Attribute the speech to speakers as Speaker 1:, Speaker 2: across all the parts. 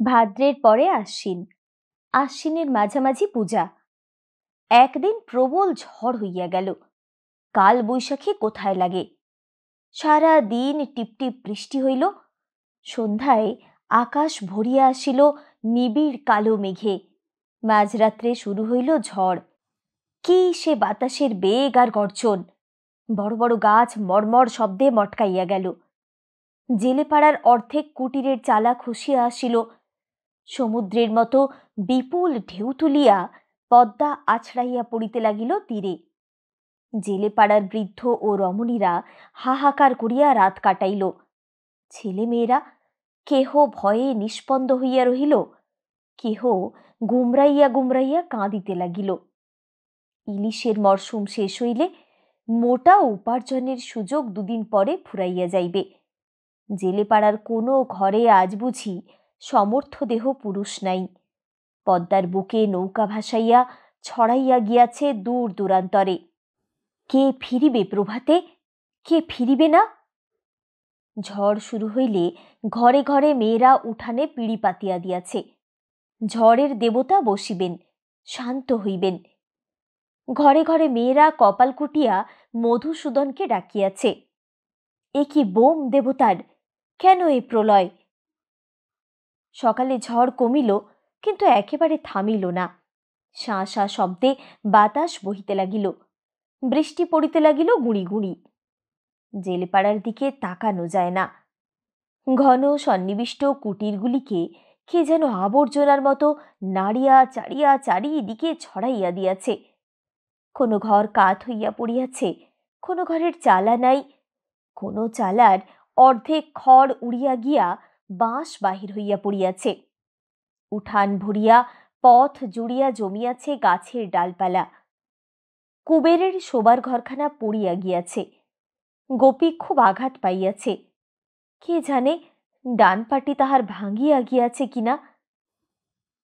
Speaker 1: ভাদ্রের পরে আশ্বিন। আশ্বিনের মাঝামাঝি পূজা। একদিন প্রবল ঝড় হইয়া গেল। কাল বৈশাখী কোথায় লাগে। সারা দিন টিপটিপ বৃষ্টি হইল। সন্ধ্যায় আকাশ ভরিয়া আসিল নিবিড় কালো মেঘে। মাঝরাত্রে শুরু হইল ঝড়। কি সে বাতাসের বেগ আর গর্জন! বড় বড় গাছ মর্মর শব্দে মটকাইয়া গেল। জেলেপাড়ার অর্ধেক কুটিরের চালা খসিয়া আসিল। সমুদ্রের মতো বিপুল ঢেউ তুলিয়া পদ্মা আছড়াইয়া পড়িতে লাগিল তীরে। জেলেপাড়ার বৃদ্ধ ও রমণীরা হাহাকার করিয়া রাত কাটাইল। ছেলেমেয়েরা কেহ ভয়ে নিস্পন্দ হইয়া রহিল, কেহ গুমরাইয়া গুমরাইয়া কাঁদিতে লাগিল। ইলিশের মরশুম শেষ হইলে মোটা উপার্জনের সুযোগ দুদিন পরে ফুরাইয়া যাইবে। জেলেপাড়ার কোনো ঘরে আজ বুঝি সমর্থ দেহ পুরুষ নাই। পদ্মার বুকে নৌকা ভাসাইয়া ছড়াইয়া গিয়াছে দূর দূরান্তরে। কে ফিরিবে প্রভাতে? কে ফিরিবে না? ঝড় শুরু হইলে ঘরে ঘরে মেয়েরা উঠানে পিঁড়ি পাতিয়া দিয়াছে। ঝড়ের দেবতা বসিবেন, শান্ত হইবেন। ঘরে ঘরে মেয়েরা কপাল কুটিয়া মধুসূদনকে ডাকিয়াছে। এ কি বোম দেবতার! কেন এ প্রলয়? সকালে ঝড় কমিল, কিন্তু একেবারে থামিল না। শাঁ শাঁ শব্দে বাতাস বহিতে লাগিল। বৃষ্টি পড়িতে লাগিল গুঁড়ি গুঁড়ি। জেলেপাড়ার দিকে তাকানো যায় না। ঘন সন্নিবিষ্ট কুটিরগুলিকে কে যেন আবর্জনার মতো নাড়িয়া চাড়িয়া চারিদিকে ছড়াইয়া দিয়াছে। কোনো ঘর কাঠ হইয়া পড়িয়াছে, কোনো ঘরের চালা নাই, কোনো চালার অর্ধেক খড় উড়িয়া গিয়া বাঁশ বাহির হইয়া পড়িয়াছে। উঠান ভরিয়া পথ জুড়িয়া জমিয়াছে গাছের ডালপালা। কুবেরের শোবার ঘরখানা পড়িয়া গিয়াছে। গোপী খুব আঘাত পাইয়াছে। কে জানে ডান পাটি তাহার ভাঙিয়া গিয়াছে কিনা।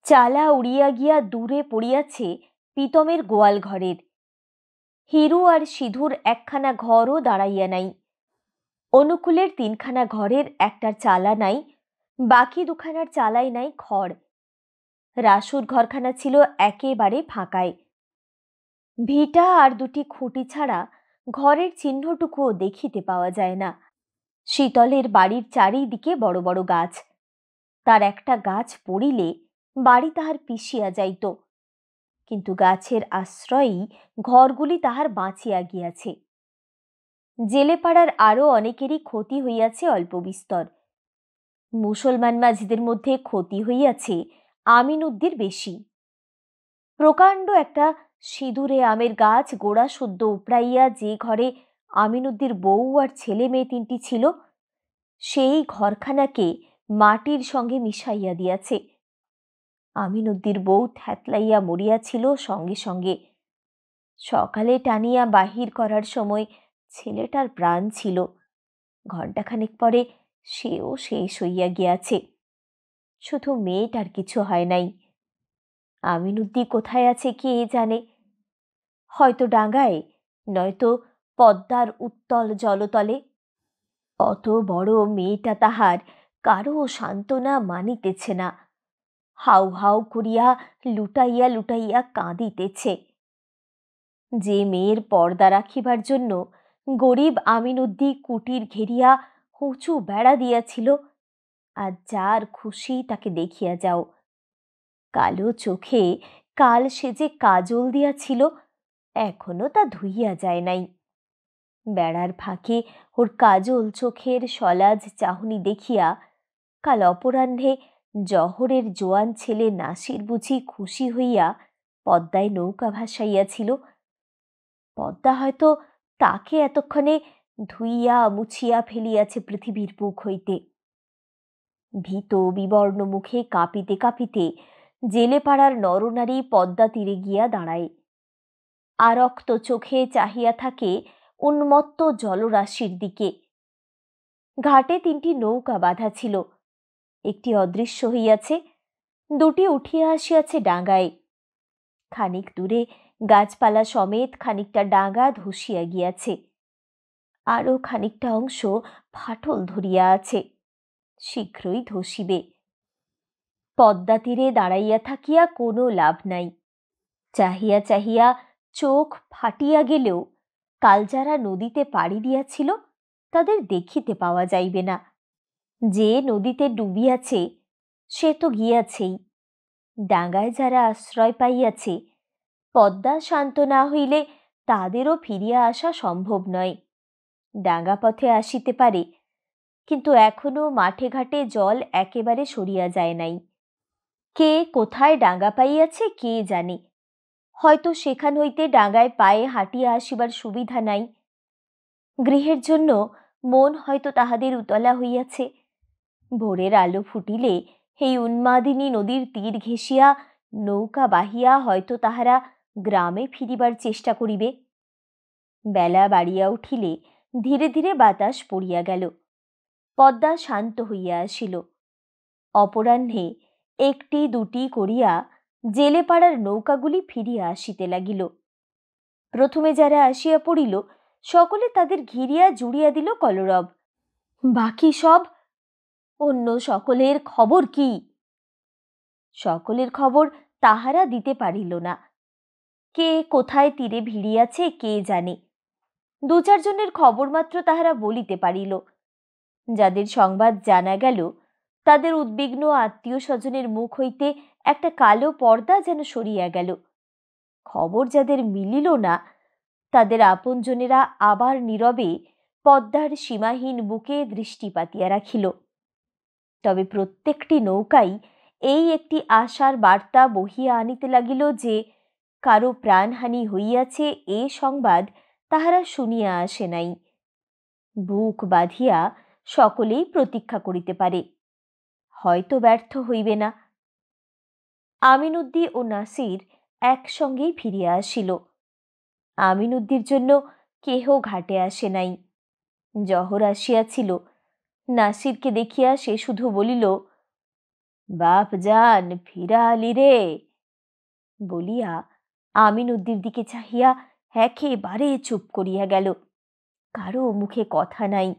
Speaker 1: চালা উড়িয়া গিয়া দূরে পড়িয়াছে পিতমের গোয়াল ঘরের। হিরু আর সিধুর একখানা ঘরও দাঁড়াইয়া নাই। অনুকূলের তিনখানা ঘরের একটার চালা নাই, বাকি দুখানার চালাই নাই খড়। রাসুর ঘরখানা ছিল একেবারে ফাঁকায়। ভিটা আর দুটি খুঁটি ছাড়া ঘরের চিহ্নটুকুও দেখিতে পাওয়া যায় না। শীতলের বাড়ির চারিদিকে বড় বড় গাছ। তার একটা গাছ পড়িলে বাড়ি তাহার পিষিয়া যাইত, কিন্তু গাছের আশ্রয়েই ঘরগুলি তাহার বাঁচিয়া গিয়াছে। জেলেপাড়ার আরও অনেকেরই ক্ষতি হইয়াছে অল্প বিস্তর। মুসলমান মাঝিদের মধ্যে ক্ষতি হইয়াছে আমিনউদ্দির বেশি। প্রকাণ্ড একটা সিঁদুরে আমের গাছ গোড়া শুদ্ধ উপড়াইয়া যে ঘরে আমিনউদ্দির বউ আর ছেলে মেয়ে তিনটি ছিল, সেই ঘরখানাকে মাটির সঙ্গে মিশাইয়া দিয়াছে। আমিনউদ্দির বউ থ্যাতলাইয়া মরিয়াছিল সঙ্গে সঙ্গে। সকালে টানিয়া বাহির করার সময় ছেলেটার প্রাণ ছিল। ঘণ্টাখানেক পরে সেও শেষ হইয়া গিয়াছে। শুধু মেয়েটার কিছু হয় নাই। আমিনউদ্দি কোথায় আছে কে জানে। হয়তো ডাঙায়, নয়তো পদ্মার উত্তল জলতলে। অত বড় মেয়েটা তাহার কারো সান্ত্বনা মানিতেছে না। হাউ হাউ করিয়া লুটাইয়া লুটাইয়া কাঁদিতেছে। যে মেয়ের পর্দা রাখিবার জন্য গরিব আমিনউদ্দি কুটির ঘেরিয়া উঁচু বেড়া দিয়াছিল, আজ যার খুশি তাকে দেখিয়া যাও। কালো চোখে কাল সে যে কাজল দিয়াছিল, এখনো তা ধুইয়া যায় নাই। বেড়ার ফাঁকে ওর কাজল চোখের সলাজ চাহনি দেখিয়া কাল অপরাহ্নে জহরের জোয়ান ছেলে নাসির বুঝি খুশি হইয়া পদ্মায় নৌকা ভাসাইয়াছিল। পদ্মা হয়তো তাকে এতক্ষণে ধুইয়া মুছিয়া ফেলিয়াছে পৃথিবীর বুক হইতে। ভীত বিবর্ণ মুখে কাঁপিতে কাঁপিতে জেলেপাড়ার নরনারী পদ্মা তীরে গিয়া দাঁড়ায়। আরক্ত চোখে চাহিয়া থাকে উন্মত্ত জলরাশির দিকে। ঘাটে তিনটি নৌকা বাঁধা ছিল। একটি অদৃশ্য হইয়াছে, দুটি উঠিয়া আসিয়াছে ডাঙায়। খানিক দূরে গাছপালা সমেত খানিকটা ডাঙা ধসিয়া গিয়াছে। আরও খানিকটা অংশ ফাটল ধরিয়া আছে, শীঘ্রই ধসিবে। পদ্মা তীরে দাঁড়াইয়া থাকিয়া কোনো লাভ নাই। চাহিয়া চাহিয়া চোখ ফাটিয়া গেলেও কাল যারা নদীতে পাড়ি দিয়াছিল তাদের দেখিতে পাওয়া যাইবে না। যে নদীতে ডুবিয়াছে সে তো গিয়াছেই। ডাঙ্গায় যারা আশ্রয় পাইয়াছে, পদ্মা শান্ত না হইলে তাদেরও ফিরিয়া আসা সম্ভব নয়। ডাঙ্গা পথে আসিতে পারে, কিন্তু এখনো মাঠে ঘাটে জল একেবারে সরিয়া যায় নাই। কে কোথায় ডাঙ্গা পাইয়াছে কে জানে। হয়তো সেখান হইতে ডাঙ্গায় পায়ে হাঁটিয়া আসিবার সুবিধা নাই। গৃহের জন্য মন হয়তো তাহাদের উতলা হইয়াছে। ভোরের আলো ফুটিলে এই উন্মাদিনী নদীর তীর ঘেঁষিয়া নৌকা বাহিয়া হয়তো তাহারা গ্রামে ফিরিবার চেষ্টা করিবে। বেলা বাড়িয়া উঠিলে ধীরে ধীরে বাতাস পড়িয়া গেল। পদ্মা শান্ত হইয়া আসিল। অপরাহ্নে একটি দুটি করিয়া জেলেপাড়ার নৌকাগুলি ফিরিয়া আসিতে লাগিল। প্রথমে যারা আসিয়া পড়িল সকলে তাদের ঘিরিয়া জুড়িয়া দিল কলরব। বাকি সব অন্য সকলের খবর কি? সকলের খবর তাহারা দিতে পারিল না। কে কোথায় তীরে ভিড়িয়াছে কে জানে। দু চারজনের খবর মাত্র তাহারা বলিতে পারিল। যাদের সংবাদ জানা গেল তাদের উদ্বিগ্ন আত্মীয় স্বজনের মুখ হইতে একটা কালো পর্দা যেন সরিয়া গেল। খবর যাদের মিলিল না তাদের আপনজনেরা আবার নীরবে পদ্মার সীমাহীন বুকে দৃষ্টি পাতিয়া রাখিল। তবে প্রত্যেকটি নৌকাই এই একটি আশার বার্তা বহিয়া আনিতে লাগিল যে কারো প্রাণহানি হইয়াছে এ সংবাদ তাহারা শুনিয়া আসে নাই। বুক বাঁধিয়া সকলেই প্রতীক্ষা করিতে পারে, হয়তো ব্যর্থ হইবে না। আমিনউদ্দি ও নাসির একসঙ্গেই ফিরিয়া আসিল। আমিনউদ্দির জন্য কেহ ঘাটে আসে নাই। জহর আসিয়াছিল। নাসিরকে দেখিয়া সে শুধু বলিল, বাপ জান ফিরা আলি রে বলিয়া আমিনউদ্দির দিকে চাহিয়া একেবারে চুপ করিয়া গেল। কারো মুখে কথা নাই।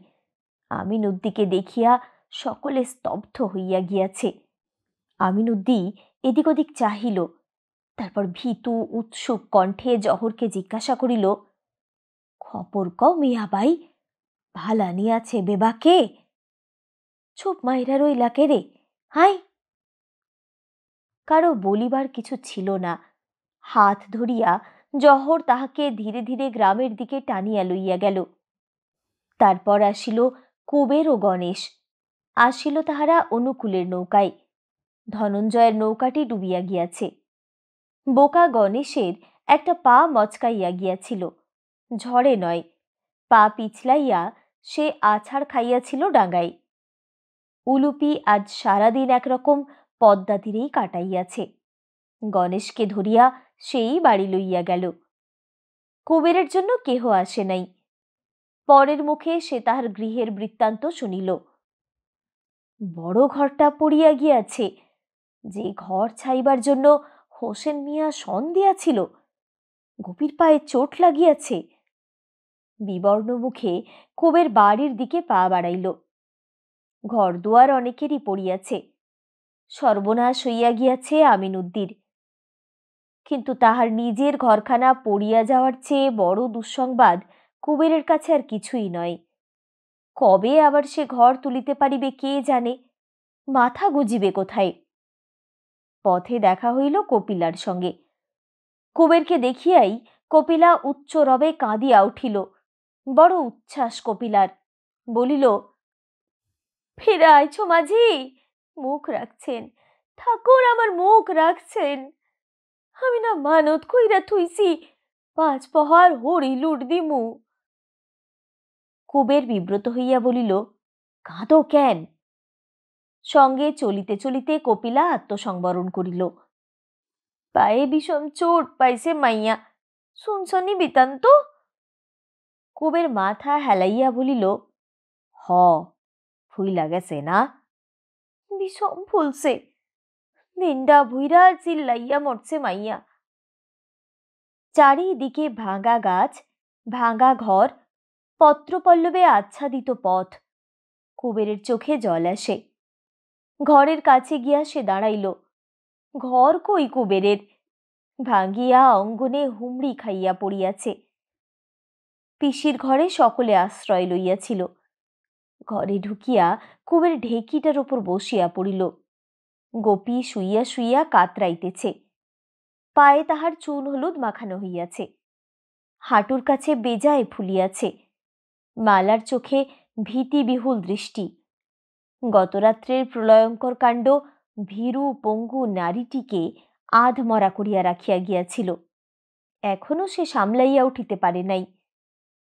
Speaker 1: আমিনউদ্দিকে দেখিয়া সকলে স্তব্ধ হইয়া গিয়াছে। আমিনউদ্দি এদিক ওদিক চাহিল, তারপর ভীতু উৎসুক কণ্ঠে জহরকে জিজ্ঞাসা করিল, খবর কও মিয়াবাই, ভালানি আছে বেবাকে? চুপ মাইরা রইলা কে রে? হাই! কারো বলিবার কিছু ছিল না। হাত ধরিয়া জহর তাহাকে ধীরে ধীরে গ্রামের দিকে টানিয়া লইয়া গেল। তারপর আসিল কুবের ও গণেশ। আসিল তাহারা অনুকূলের নৌকায়। ধনঞ্জয়ের নৌকাটি ডুবিয়া গিয়াছে। বোকা গণেশের একটা পা মচকাইয়া গিয়াছিল, ঝড়ে নয়, পা পিছলাইয়া সে আছাড় খাইয়াছিল ডাঙ্গায়। উলুপি আজ সারাদিন একরকম পদ্মা তীরেই কাটাইয়াছে। গণেশকে ধরিয়া সেই বাড়ি লইয়া গেল। কুবেরের জন্য কেহ আসে নাই। পরের মুখে সে তাহার গৃহের বৃত্তান্ত শুনিল। বড় ঘরটা পড়িয়া গিয়াছে। যে ঘর ছাইবার জন্য হোসেন মিয়া সন দিয়াছিল, গোপীর পায়ে চোট লাগিয়াছে। বিবর্ণ মুখে কুবের বাড়ির দিকে পা বাড়াইল। ঘর দুয়ার অনেকেরই পড়িয়াছে। সর্বনাশ হইয়া গিয়াছে আমিনউদ্দির। কিন্তু তাহার নিজের ঘরখানা পড়িয়া যাওয়ার চেয়ে বড় দুঃসংবাদ কুবেরের কাছে আর কিছুই নয়। কবে আবার সে ঘর তুলিতে পারিবে কে জানে, মাথা গুজিবে কোথায়। পথে দেখা হইল কপিলার সঙ্গে। কুবেরকে দেখিয়াই কপিলা উচ্চ রবে কাঁদিয়া উঠিল। বড় উচ্ছ্বাস কপিলার। বলিল, ফিরে আইছো মাঝি? মুখ রাখছেন ঠাকুর, আমার মুখ রাখছেন। আমি না মানত কইরা থুইছি 5 পহার হরি লুট দিমু। কুবের বিব্রত হইয়া বলিল, কাঁদো কেন? সঙ্গে চলিতে চলিতে কপিলা আত্মসংবরণ করিল। পায়ে বিষম চোট পাইছে মাইয়া, শুনছনি বিতান্ত? কুবের মাথা হেলাইয়া বলিল, হ, ফুইলা গেছে না? বিষম ফুলছে, দিনটা ভুইরা চিল্লাইয়া মরছে মাইয়া। চারিদিকে ভাঙা গাছ, ভাঙা ঘর, পত্রপল্লবে আচ্ছাদিত পথ। কুবেরের চোখে জল আসে। ঘরের কাছে গিয়া সে দাঁড়াইল। ঘর কই কুবেরের, ভাঙিয়া অঙ্গনে হুমড়ি খাইয়া পড়িয়াছে। পিসির ঘরে সকলে আশ্রয় লইয়াছিল। ঘরে ঢুকিয়া কুবের ঢেকিটার উপর বসিয়া পড়িল। গোপী শুইয়া শুইয়া কাতরাইতেছে। পায়ে তাহার চুন হলুদ মাখানো হইয়াছে, হাঁটুর কাছে বেজায় ফুলিয়াছে। মালার চোখে ভীতিবিহুল দৃষ্টি। গতরাত্রের প্রলয়ঙ্কর কাণ্ড ভীরু পঙ্গু নারীটিকে আধমরা করিয়া রাখিয়া গিয়াছিল। এখনো সে সামলাইয়া উঠিতে পারে নাই।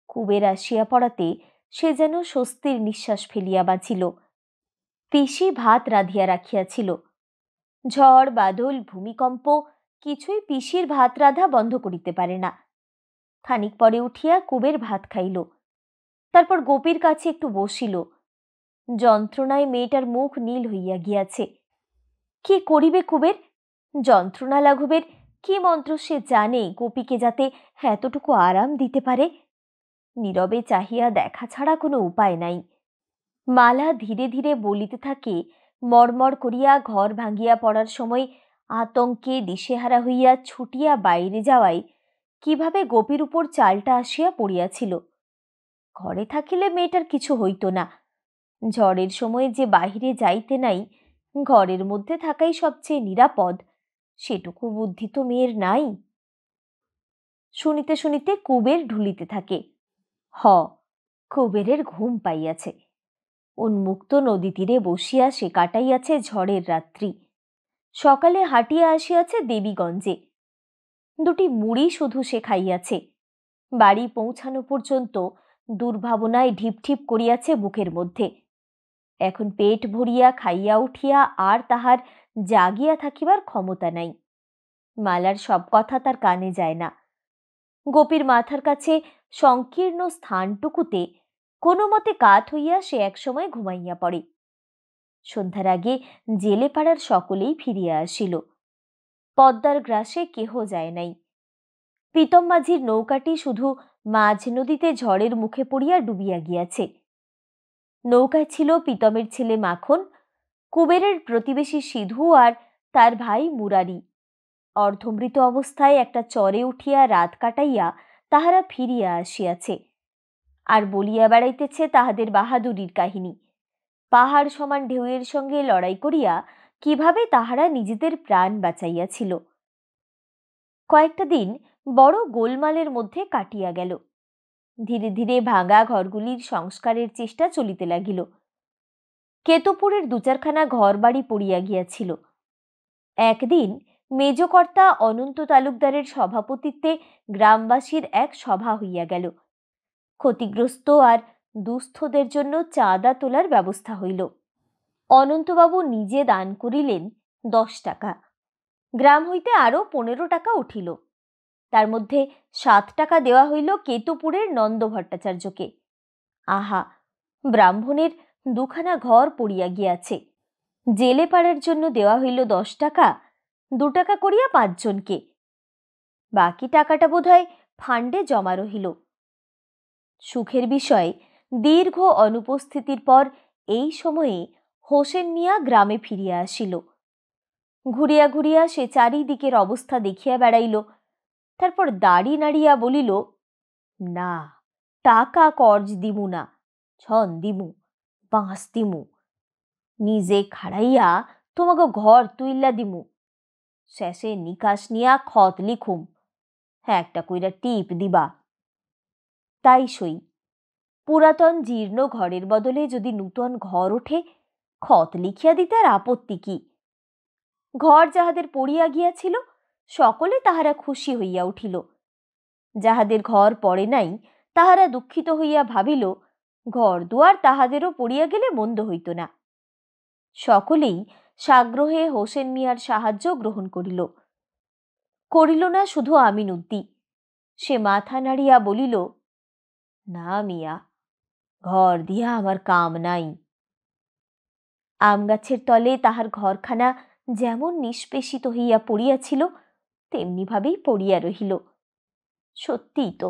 Speaker 1: কুবের আসিয়া পড়াতে সে যেন স্বস্তির নিঃশ্বাস ফেলিয়া বাঁচিল। পিসি ভাত রাঁধিয়া রাখিয়াছিল। ঝড় বাদল ভূমিকম্প কিছুই পিসির ভাত রাধা বন্ধ করিতে পারে না। খানিক পরে উঠিয়া কুবের ভাত খাইল। তারপর গোপীর কাছে একটু বসিল। যন্ত্রণায় মেয়েটার মুখ নীল হইয়া গিয়াছে। কি করিবে কুবের? যন্ত্রণা লাঘবের কি মন্ত্র সে জানে গোপীকে যাতে এতটুকু আরাম দিতে পারে? নীরবে চাহিয়া দেখা ছাড়া কোনো উপায় নাই। মালা ধীরে ধীরে বলিতে থাকে, মর্মর করিয়া ঘর ভাঙ্গিয়া পড়ার সময় আতঙ্কে দিশেহারা হইয়া ছুটিয়া বাইরে যাওয়ায় কিভাবে গোপীর উপর চালটা আসিয়া পড়িয়াছিল। ঘরে থাকিলে মেয়েটার কিছু হইত না। ঝড়ের সময় যে বাহিরে যাইতে নাই, ঘরের মধ্যে থাকাই সবচেয়ে নিরাপদ, সেটুকু বুদ্ধি তো মেয়ের নাই। শুনিতে শুনিতে কুবের ঢুলিতে থাকে। কুবেরের ঘুম পাইয়াছে। উন্মুক্ত নদী তীরে বসিয়া সে কাটাইয়াছে ঝড়ের রাত্রি। সকালে হাঁটিয়া আসিয়াছে দেবীগঞ্জে। দুটি মুড়ি শুধু সে খাইয়াছে। বাড়ি পৌঁছানো পর্যন্ত দুর্ভাবনায় ঢিপঢিপ করিয়াছে বুকের মধ্যে। এখন পেট ভরিয়া খাইয়া উঠিয়া আর তাহার জাগিয়া থাকিবার ক্ষমতা নাই। মালার সব কথা তার কানে যায় না। গোপীর মাথার কাছে সংকীর্ণ স্থানটুকুতে কোনো মতে কাত হইয়া সে একসময় ঘুমাইয়া পড়ে। সন্ধ্যার আগে জেলে পাড়ার সকলেই ফিরিয়া আসিল। পদ্মার গ্রাসে কেহ যায় নাই। প্রীতম মাঝির নৌকাটি শুধু মাঝ নদীতে ঝড়ের মুখে পড়িয়া ডুবিয়া গিয়াছে। নৌকায় ছিল প্রীতমের ছেলে মাখন, কুবেরের প্রতিবেশী সিধু আর তার ভাই মুরারি। অর্ধমৃত অবস্থায় একটা চরে উঠিয়া রাত কাটাইয়া তাহারা ফিরিয়া আসিয়াছে, আর বলিয়া বেড়াইতেছে তাহাদের বাহাদুরির কাহিনী। পাহাড় সমান ঢেউয়ের সঙ্গে লড়াই করিয়া কিভাবে তাহারা নিজেদের প্রাণ বাঁচাইয়াছিল। কয়েকটা দিন বড় গোলমালের মধ্যে কাটিয়া গেল। ধীরে ধীরে ভাঙা ঘরগুলির সংস্কারের চেষ্টা চলিতে লাগিল। কেতুপুরের দু চারখানা ঘর বাড়ি পড়িয়া গিয়াছিল। একদিন মেজকর্তা অনন্ত তালুকদারের সভাপতিত্বে গ্রামবাসীর এক সভা হইয়া গেল। ক্ষতিগ্রস্ত আর দুস্থদের জন্য চাঁদা তোলার ব্যবস্থা হইল। অনন্তবাবু নিজে দান করিলেন 10 টাকা। গ্রাম হইতে আরো 15 টাকা উঠিল। তার মধ্যে 7 টাকা দেওয়া হইল কেতুপুরের নন্দ ভট্টাচার্যকে। আহা, ব্রাহ্মণের দুখানা ঘর পড়িয়া গিয়াছে। জেলে পাড়ার জন্য দেওয়া হইল 10 টাকা, 2 টাকা করিয়া 5 জনকে। বাকি টাকাটা বোধহয় ফান্ডে জমা রহিল। সুখের বিষয়, দীর্ঘ অনুপস্থিতির পর এই সময়ে হোসেন মিয়া গ্রামে ফিরিয়া আসিল। ঘুরিয়া ঘুরিয়া সে চারিদিকের অবস্থা দেখিয়া বেড়াইল। তারপর দাড়ি নাড়িয়া বলিল, না, টাকা কর্জ দিমু না, ছন দিমু, বাঁশ দিমু, নিজে খাড়াইয়া তোমাকে ঘর তুইল্লা দিমু, শেষে নিকাশ নিয়া খত লিখুম, একটা কইরা টিপ দিবা। তাই সই। পুরাতন জীর্ণ ঘরের বদলে যদি নূতন ঘর ওঠে, খত লিখিয়া দিতে আর আপত্তি কি? ঘর যাহাদের পড়িয়া গিয়াছিল সকলে তাহারা খুশি হইয়া উঠিল। যাহাদের ঘর পড়ে নাই তাহারা দুঃখিত হইয়া ভাবিল, ঘর দুয়ার তাহাদেরও পড়িয়া গেলে মন্দ হইত না। সকলেই সাগ্রহে হোসেন মিয়ার সাহায্য গ্রহণ করিল। করিল না শুধু আমিনউদ্দি। সে মাথা নাড়িয়া বলিল, না মিয়া, ঘর দিয়া আমার কাম নাই। আম গাছের তলে তাহার ঘরখানা যেমন নিষ্পেষিত হইয়া পড়িয়াছিল তেমনি ভাবেই পড়িয়া রহিল। সত্যিই তো,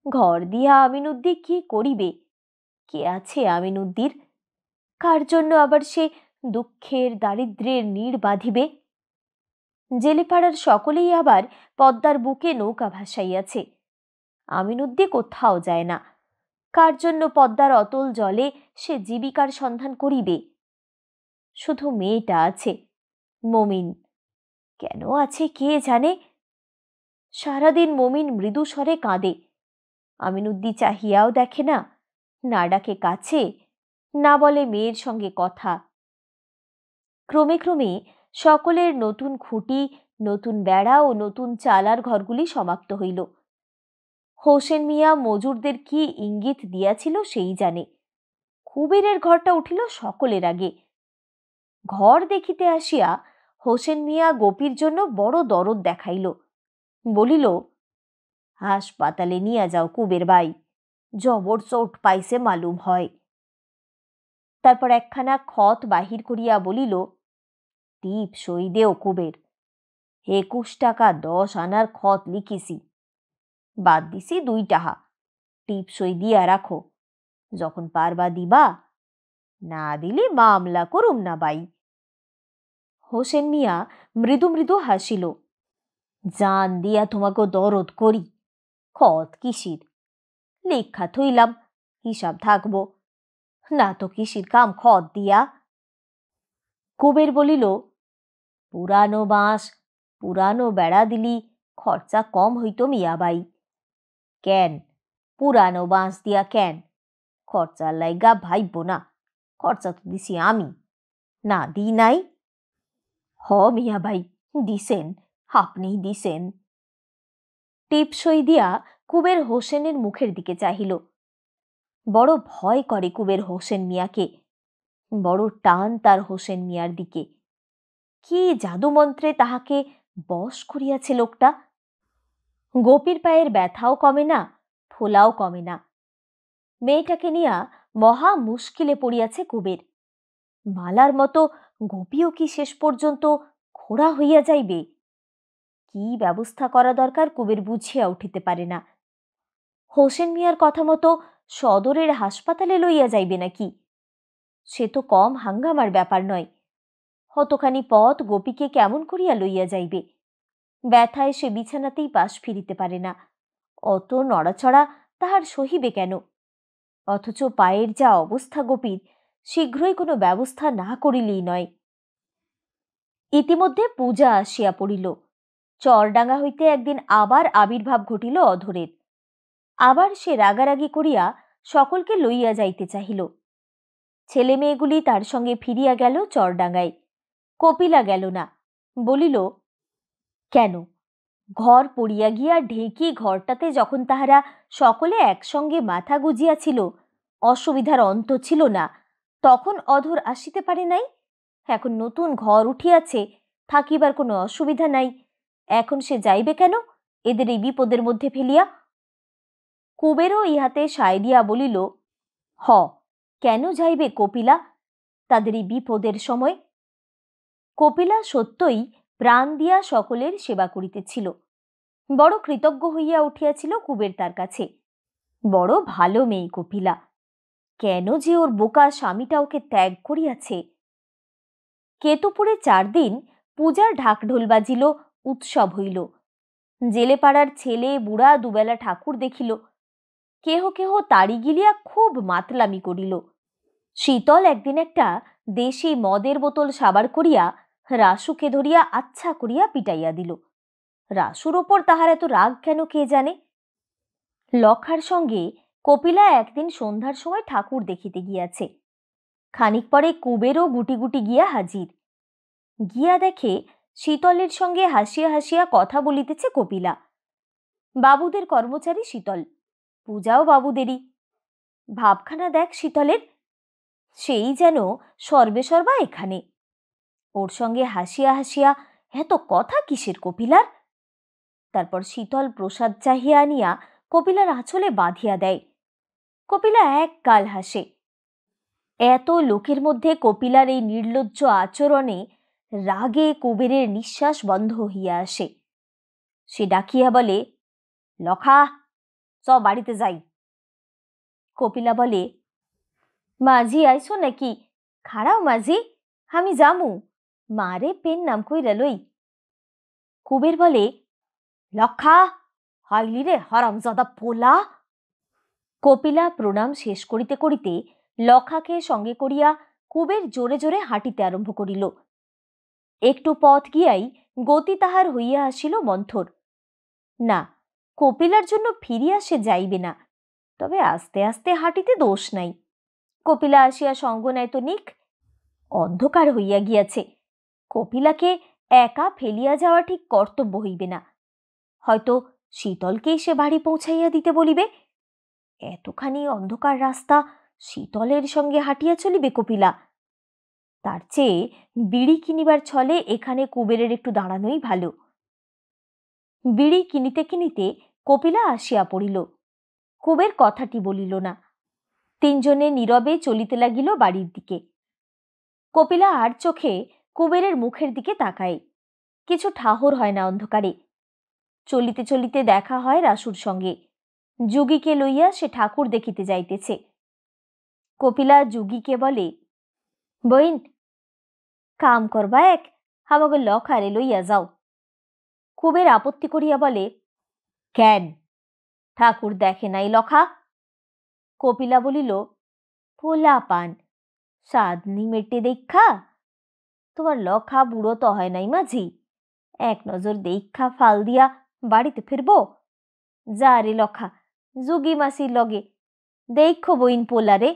Speaker 1: ঘর দিয়া আমিনউদ্দি কি করিবে? কে আছে আমিনউদ্দির? কার জন্য আবার সে দুঃখের দারিদ্র্যের নীড় বাঁধিবে। জেলেপাড়ার সকলেই আবার পদ্মার বুকে নৌকা ভাসাইয়াছে। আমিনুদ্দি কোথাও যায় না। কার জন্য পদ্মার অতল জলে সে জীবিকার সন্ধান করিবে? শুধু মেয়েটা আছে, মমিন। কেন আছে কে জানে। সারাদিন মমিন মৃদু স্বরে কাঁদে। আমিনুদ্দি চাহিয়াও দেখে না, না ডাকে কাছে, না বলে মেয়ের সঙ্গে কথা। ক্রমে ক্রমে সকলের নতুন খুঁটি, নতুন বেড়া ও নতুন চালার ঘরগুলি সমাপ্ত হইল। হোসেন মিয়া মজুরদের কি ইঙ্গিত দিয়াছিল সেই জানে। কুবেরের ঘরটা উঠিল সকলের আগে। ঘর দেখিতে আসিয়া হোসেন মিয়া গোপীর জন্য বড় দরদ দেখাইল। বলিল, হাসপাতালে নিয়ে যাও কুবের ভাই, জবর চোট পাইছে মালুম হয়। তারপর একখানা খত বাহির করিয়া বলিল, টিপ সই দেও কুবের, 21 টাকা 10 আনার খত লিখিছি, বাদ দিছি 2 টাকা, টিপ সই দিয়া রাখো, যখন পারবা দিবা, না দিলে মামলা করুম না বাই। হোসেন মিয়া মৃদু মৃদু হাসিল। জান দিয়া তোমাকে দরদ করি, খত কিসির, লেখা থইলাম, হিসাব থাকবো, না তো কিসির কাম খত দিয়া। কুবের বলিল, পুরানো বাঁশ, পুরানো বেড়া দিলি খরচা কম হইত মিয়াবাই। কেন পুরানো বাঁশ দিয়া কেন? খরচার লাইগা ভাইব না, খরচা তো দিছি আমি, না দি নাই? হ মিয়াবাই, দিছেন, আপনিই দিছেন। টিপসই দিয়া কুবের হোসেনের মুখের দিকে চাহিল। বড় ভয় করে কুবের হোসেন মিয়াকে, বড় টান তার হোসেন মিয়ার দিকে। কি জাদুমন্ত্রে তাহাকে বশ করিয়াছে লোকটা। গোপীর পায়ের ব্যথাও কমে না, ফোলাও কমে না। মেয়েটাকে নিয়া মহা মুশকিলে পড়িয়াছে কুবের। মালার মতো গোপীও কি শেষ পর্যন্ত খোড়া হইয়া যাইবে? কি ব্যবস্থা করা দরকার কুবের বুঝিয়া উঠিতে পারে না। হোসেন মিয়ার কথা মতো সদরের হাসপাতালে লইয়া যাইবে নাকি? সে তো কম হাঙ্গামার ব্যাপার নয়। কতখানি পথ গোপীকে কেমন করিয়া লইয়া যাইবে? ব্যথায় সে বিছানাতেই পাশ ফিরিতে পারে না। অত নড়াচড়া তাহার সহিবে কেন? অথচ পায়ের যা অবস্থা গোপীর, শীঘ্রই কোনো ব্যবস্থা না করিলেই নয়। ইতিমধ্যে পূজা আসিয়া পড়িল। চরডাঙ্গা হইতে একদিন আবার আবির্ভাব ঘটিল অধরের। আবার সে রাগারাগি করিয়া সকলকে লইয়া যাইতে চাহিল। ছেলে মেয়েগুলি তার সঙ্গে ফিরিয়া গেল চরডাঙ্গায়। কপিলা গেল না, বলিল, কেন? ঘর পড়িয়া গিয়া ঢেকি ঘরটাতে যখন তাহারা সকলে একসঙ্গে মাথা গুজিয়াছিল, অসুবিধার অন্ত ছিল না, তখন অধর আসিতে পারে নাই? এখন নতুন ঘর উঠিয়াছে, থাকিবার কোনো অসুবিধা নাই, এখন সে যাইবে কেন এদের এই বিপদের মধ্যে ফেলিয়া? কুবেরও ইহাতে সায় দিয়া বলিল, হ, কেন যাইবে কপিলা তাদের এই বিপদের সময়? কপিলা সত্যই প্রাণ দিয়া সকলের সেবা করিতেছিল। বড় কৃতজ্ঞ হইয়া উঠিয়াছিল কুবের তার কাছে। বড় ভালো মেয়ে কপিলা। কেন যে ওর বোকা স্বামীটা ওকে ত্যাগ করিয়াছে। কেতুপুরে 4 দিন পূজার ঢাকঢোল বাজিল, উৎসব হইল। জেলেপাড়ার ছেলে বুড়া দুবেলা ঠাকুর দেখিল। কেহ কেহ তাড়ি গিলিয়া খুব মাতলামি করিল। শীতল একদিন একটা দেশি মদের বোতল সাবার করিয়া রাসুকে ধরিয়া আচ্ছা করিয়া পিটাইয়া দিল। রাসুর ওপর তাহার এত রাগ কেন কে জানে। লখার সঙ্গে কপিলা একদিন সন্ধ্যার সময় ঠাকুর দেখিতে গিয়াছে। খানিক পরে কুবেরও গুটি গুটি গিয়া হাজির। গিয়া দেখে শীতলের সঙ্গে হাসিয়া হাসিয়া কথা বলিতেছে কপিলা। বাবুদের কর্মচারী শীতল, পূজাও বাবুদেরই। ভাবখানা দেখ শীতলের, সেই যেন সর্বে সর্বা এখানে। ওর সঙ্গে হাসিয়া হাসিয়া এত কথা কিসের কপিলার? তারপর শীতল প্রসাদ চাহিয়া আনিয়া কপিলার আঁচলে বাঁধিয়া দেয়। কপিলা এক গাল হাসে। এত লোকের মধ্যে কপিলার এই নির্লজ্জ আচরণে রাগে কুবেরের নিঃশ্বাস বন্ধ হইয়া আসে। সে ডাকিয়া বলে, লখা, চ বাড়িতে যাই। কপিলা বলে, মাঝি আইছো নাকি? খাড়াও মাঝি, আমি যামু, মারে পেন নাম কইরা লই। কুবের বলে, লক্ষা, হাইলি রে হারামজাদা পোলা। কপিলা প্রণাম শেষ করিতে করিতে লক্ষাকে সঙ্গে করিয়া কুবের জোরে জোরে হাঁটিতে আরম্ভ করিল। একটু পথ গিয়াই গতি তাহার হইয়া আসিল মন্থর। না, কপিলার জন্য ফিরিয়া সে যাইবে না, তবে আস্তে আস্তে হাঁটিতে দোষ নাই। কপিলা আসিয়া সঙ্গ নেয় তো নিক, অন্ধকার হইয়া গিয়াছে, কপিলাকে একা ফেলিয়া যাওয়া ঠিক কর্তব্য হইবে না। হয়তো শীতলকেই সে বাড়ি পৌঁছাইয়া দিতে বলিবে। এতখানি অন্ধকার রাস্তা শীতলের সঙ্গে হাঁটিয়া চলিবে কপিলা? তার চেয়ে বিড়ি কিনিবার ছলে এখানে কুবেরের একটু দাঁড়ানোই ভালো। বিড়ি কিনিতে কিনিতে কপিলা আসিয়া পড়িল। কুবের কথাটি বলিল না। তিনজনে নীরবে চলিতে লাগিল বাড়ির দিকে। কপিলা আর চোখে কুবেরের মুখের দিকে তাকায়, কিছু ঠাহর হয় না অন্ধকারে। চলিতে চলিতে দেখা হয় রাসুর সঙ্গে। যুগীকে লইয়া সে ঠাকুর দেখিতে যাইতেছে। কপিলা যুগীকে বলে, বইন, কাম করবা এক, আমাকে লখারে লইয়া যাও। কুবের আপত্তি করিয়া বলে, কেন, ঠাকুর দেখে নাই লখা? কপিলা বলিল, পোলা পান, সাদনি মেটে দেখা। তোমার লখা বুড়ো তো হয় নাই মাঝি, এক নজর দেখা ফাল দিয়া বাড়িতে ফিরব। যা রে লখা, যুগী মাসির লগে দেখো বইন পোলারে,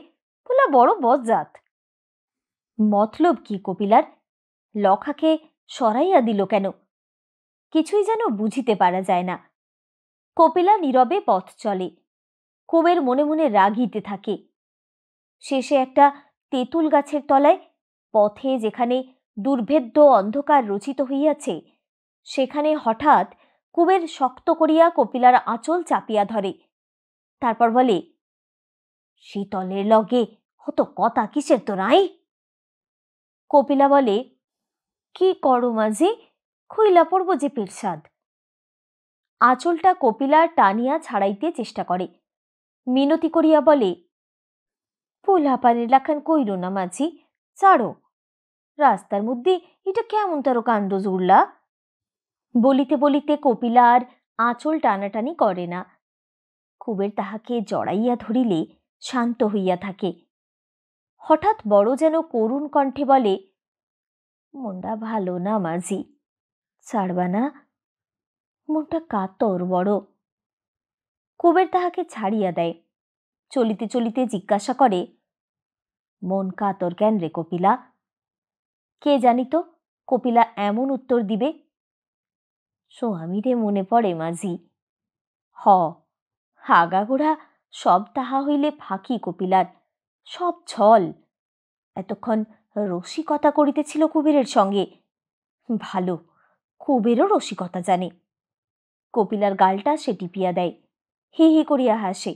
Speaker 1: পোলা বড় বজ্জাত। মতলব কি কপিলার? লখাকে সরাইয়া দিল কেন? কিছুই যেন বুঝিতে পারা যায় না। কপিলা নীরবে পথ চলে। কুবের মনে মনে রাগিতে থাকে। শেষে একটা তেঁতুল গাছের তলায়, পথে যেখানে দুর্ভেদ্য অন্ধকার রচিত হইয়াছে, সেখানে হঠাৎ কুবের শক্ত করিয়া কপিলার আঁচল চাপিয়া ধরে। তারপর বলে, শীতলের লগে হতো কথা কিসের তো নাই? কপিলা বলে, কি করো মাঝি, খুইলা পড়ব যে পেরসাদ। আঁচলটা কপিলা টানিয়া ছাড়াইতে চেষ্টা করে, মিনতি করিয়া বলে, পোলাপানের লাখান কইর না মাঝি, ছাড়ো। রাস্তার মধ্যে এটা কেমন তারও কাণ্ড জুড়লা? বলিতে বলিতে কপিলা আর আঁচল টানাটানি করে না। কুবের তাহাকে জড়াইয়া ধরিলে শান্ত হইয়া থাকে। হঠাৎ বড় যেন করুণ কণ্ঠে বলে, মনটা ভালো না মাঝি, ছাড়বা না? মনটা কাতর বড়। কুবের তাহাকে ছাড়িয়া দেয়। চলিতে চলিতে জিজ্ঞাসা করে, মন কাতর কেন রে কপিলা? কে জানিত কপিলা এমন উত্তর দিবে। স্বামীরে মনে পড়ে মাঝি। হ, আগাগোড়া সব তাহা হইলে ফাঁকি কপিলার, সব ছল। এতক্ষণ রসিকতা করিতেছিল কুবেরের সঙ্গে। ভালো, কুবেরও রসিকতা জানে। কপিলার গালটা সে টিপিয়া দেয়, হি হি করিয়া হাসে,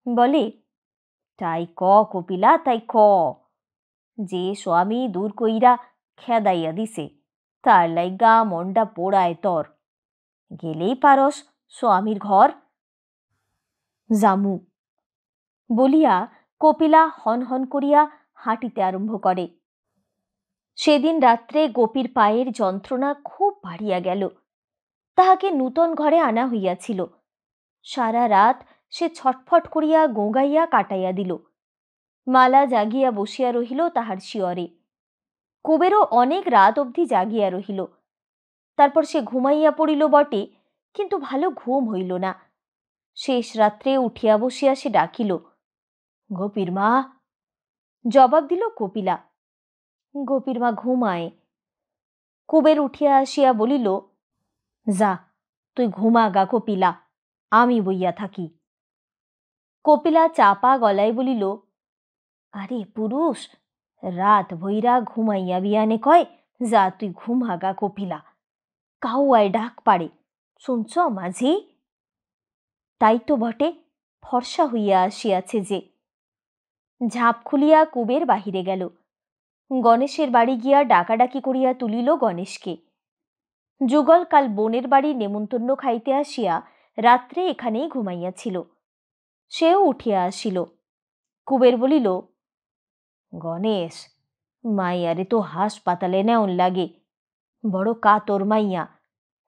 Speaker 1: বলে, তাই ক কপিলা, তাই ক। যে স্বামী দূর কইরা খেদাইয়া দিছে, তার লাইগা মনটা পোড়ায় তর। গেলেই পারস স্বামীর ঘর। জামু বলিয়া কপিলা হন হন করিয়া হাঁটিতে আরম্ভ করে। সেদিন রাত্রে গোপীর পায়ের যন্ত্রণা খুব বাড়িয়া গেল। তাহাকে নূতন ঘরে আনা হইয়াছিল। সারা রাত সে ছটফট করিয়া গোঁগাইয়া কাটাইয়া দিল। মালা জাগিয়া বসিয়া রহিল তাহার শিয়রে। কুবেরও অনেক রাত অবধি জাগিয়া রহিল। তারপর সে ঘুমাইয়া পড়িল বটে, কিন্তু ভালো ঘুম হইল না। শেষ রাত্রে উঠিয়া বসিয়া সে ডাকিল, গোপীর মা। জবাব দিল কপিলা। গোপীর মা ঘুমায়। কুবের উঠিয়া আসিয়া বলিল, যা, তুই ঘুমা গা কপিলা, আমি বইয়া থাকি। কপিলা চাপা গলায় বলিল, আরে পুরুষ, রাত ভৈরা ঘুমাইয়া বিয়ানে কয়, যা তুই ঘুমা গা কপিলা, কাউয়ায় ডাক পারে, শুনছ মাঝি? তাই তো বটে, ফর্সা হইয়া আসিয়াছে যে। ঝাঁপ খুলিয়া কুবের বাহিরে গেল। গণেশের বাড়ি গিয়া ডাকাডাকি করিয়া তুলিল গণেশকে। যুগল কাল বোনের বাড়ি নেমন্তন্ন খাইতে আসিয়া রাত্রে এখানেই ঘুমাইয়াছিল। সেও উঠিয়া আসিল। কুবের বলিল, গণেশ, মাইয়ারে তো হাসপাতালে নেওন লাগে, বড় কাতর মাইয়া,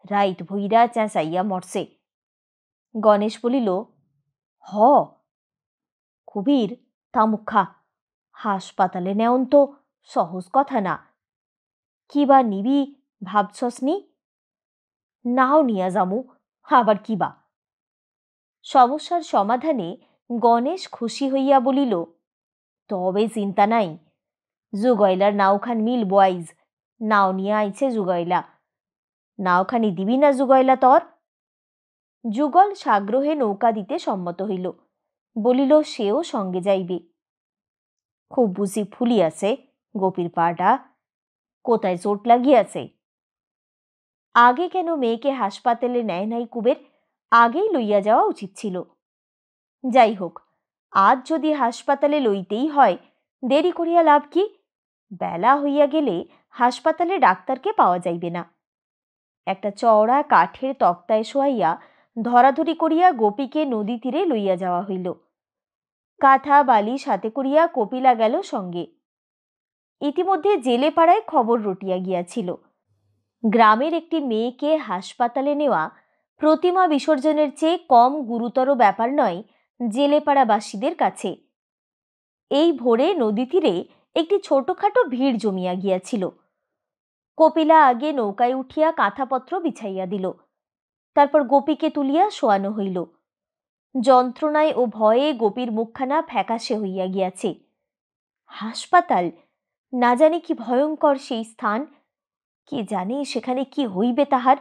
Speaker 1: রাইত ভইরা চেঁচাইয়া মরছে। গণেশ বলিল, হ কবির, তামুক খা, হাসপাতালে নেওন তো সহজ কথা না। কিবা নিবি ভাবছস নি? নাও নিয়া যামু, আবার কিবা। সমস্যার সমাধানে গণেশ খুশি হইয়া বলিল, তবে চিন্তা নাই, যুগয়লার নাওখান মিল বয়েজ, নাও নিয়ে আইছে যুগয়লা। নাওখানি দিবি না যুগয়লা তর? যুগল সাগ্রহে নৌকা দিতে সম্মত হইল, বলিল সেও সঙ্গে যাইবে। খুব বুঝি ফুলিয়াছে গোপীর পাটা, কোথায় চোট লাগিয়াছে? আগে কেন মেয়েকে হাসপাতালে নেয় নাই কুবের? আগেই লইয়া যাওয়া উচিত ছিল। যাই হোক, আজ যদি হাসপাতালে লইতেই হয়, দেরি করিয়া লাভ কি? বেলা হইয়া গেলে হাসপাতালে ডাক্তারকে পাওয়া যাইবে না। একটা চওড়া কাঠের তক্তায় শোয়াইয়া ধরাধরি করিয়া গোপীকে নদী তীরে লইয়া যাওয়া হইল। কাঁথা বালিশ হাতে করিয়া কপিলা গেল সঙ্গে। ইতিমধ্যে জেলে পাড়ায় খবর রটিয়া গিয়াছিল, গ্রামের একটি মেয়েকে হাসপাতালে নেওয়া প্রতিমা বিসর্জনের চেয়ে কম গুরুতর ব্যাপার নয় জেলেপাড়াবাসীদের কাছে। এই ভোরে নদী তীরে একটি ছোটখাটো ভিড় জমিয়া গিয়াছিল। কপিলা আগে নৌকায় উঠিয়া কাঁথাপত্র বিছাইয়া দিল, তারপর গোপীকে তুলিয়া শোয়ানো হইল। যন্ত্রণায় ও ভয়ে গোপীর মুখখানা ফ্যাকাশে হইয়া গিয়াছে। হাসপাতাল, না জানি কি ভয়ঙ্কর সেই স্থান, কে জানে সেখানে কি হইবে তাহার।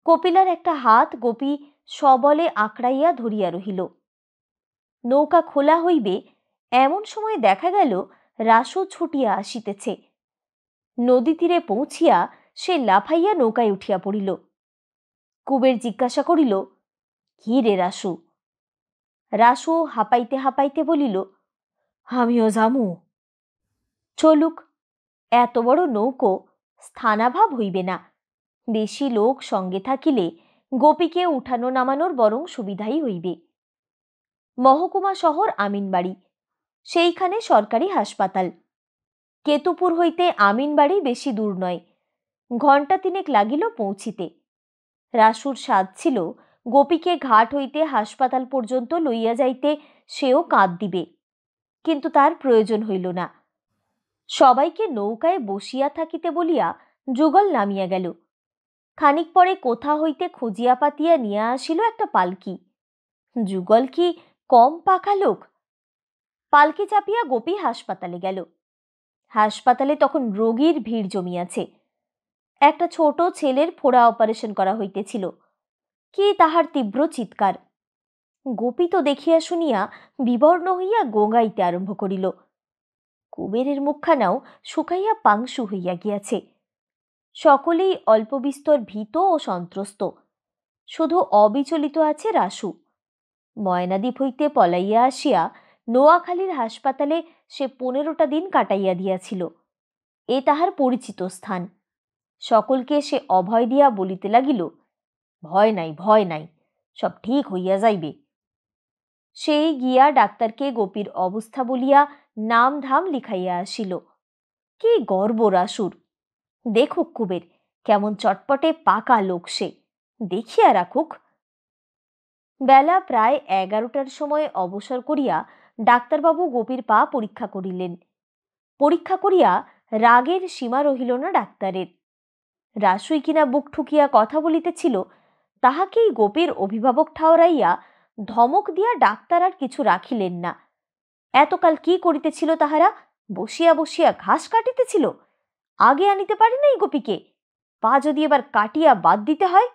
Speaker 1: কপিলার একটা হাত গোপী সবলে আঁকড়াইয়া ধরিয়া রহিল। নৌকা খোলা হইবে এমন সময় দেখা গেল রাসু ছুটিয়া আসিতেছে। নদী তীরে পৌঁছিয়া সে লাফাইয়া নৌকায় উঠিয়া পড়িল। কুবের জিজ্ঞাসা করিল, কি রে রাসু? রাসু হাঁপাইতে হাঁপাইতে বলিল, আমিও যামু। চলুক, এত বড় নৌকো, স্থানাভাব হইবে না। বেশি লোক সঙ্গে থাকিলে গোপীকে উঠানো নামানোর বরং সুবিধাই হইবে। মহকুমা শহর আমিনবাড়ি, সেইখানে সরকারি হাসপাতাল। কেতুপুর হইতে আমিনবাড়ি বেশি দূর নয়, ঘণ্টা তিনেক লাগিল পৌঁছিতে। রাসুর সাধ ছিল গোপীকে ঘাট হইতে হাসপাতাল পর্যন্ত লইয়া যাইতে সেও কাঁদ দিবে, কিন্তু তার প্রয়োজন হইল না। সবাইকে নৌকায় বসিয়া থাকিতে বলিয়া যুগল নামিয়া গেল। খানিক পরে কোথা হইতে খুঁজিয়া পাতিয়া নিয়া আসিল একটা পালকি। যুগল কি কম পাকা লোক? পালকি চাপিয়া গোপী হাসপাতালে গেল। হাসপাতালে তখন রোগীর ভিড় জমিয়াছে। একটা ছোট ছেলের ফোড়া অপারেশন করা হইতেছিল। কি তাহার তীব্র চিৎকার! গোপী তো দেখিয়া শুনিয়া বিবর্ণ হইয়া গোঙাইতে আরম্ভ করিল। কুবেরের মুখখানাও শুকাইয়া পাংশু হইয়া গিয়াছে। সকলেই অল্প বিস্তর ভীত ও সন্ত্রস্ত, শুধু অবিচলিত আছে রাসু। ময়নাদ্বীপ হইতে পলাইয়া আসিয়া নোয়াখালীর হাসপাতালে সে 15টা দিন কাটাইয়া দিয়াছিল। এ তাহার পরিচিত স্থান। সকলকে সে অভয় দিয়া বলিতে লাগিল, ভয় নাই, ভয় নাই, সব ঠিক হইয়া যাইবে। সেই গিয়া ডাক্তারকে গোপীর অবস্থা বলিয়া নাম ধাম লিখাইয়া আসিল। কি গর্ব রাসুর! দেখুক কুবের, কেমন চটপটে পাকা লোক সে, দেখিয়া রাখুক। বেলা প্রায় 11টার সময় অবসর করিয়া ডাক্তারবাবু গোপীর পা পরীক্ষা করিলেন। পরীক্ষা করিয়া রাগের সীমা রহিল না ডাক্তারের। রাসুই কিনা বুক ঠুকিয়া কথা বলিতেছিল, তাহাকেই গোপীর অভিভাবক ঠাওরাইয়া ধমক দিয়া ডাক্তার আর কিছু রাখিলেন না। এতকাল কি করিতেছিল তাহারা? বসিয়া বসিয়া ঘাস কাটিতেছিল। আগে আনিতে পারে নাই গোপীকে, পা যদি এবার কাটিয়া বাদ দিতে হয়।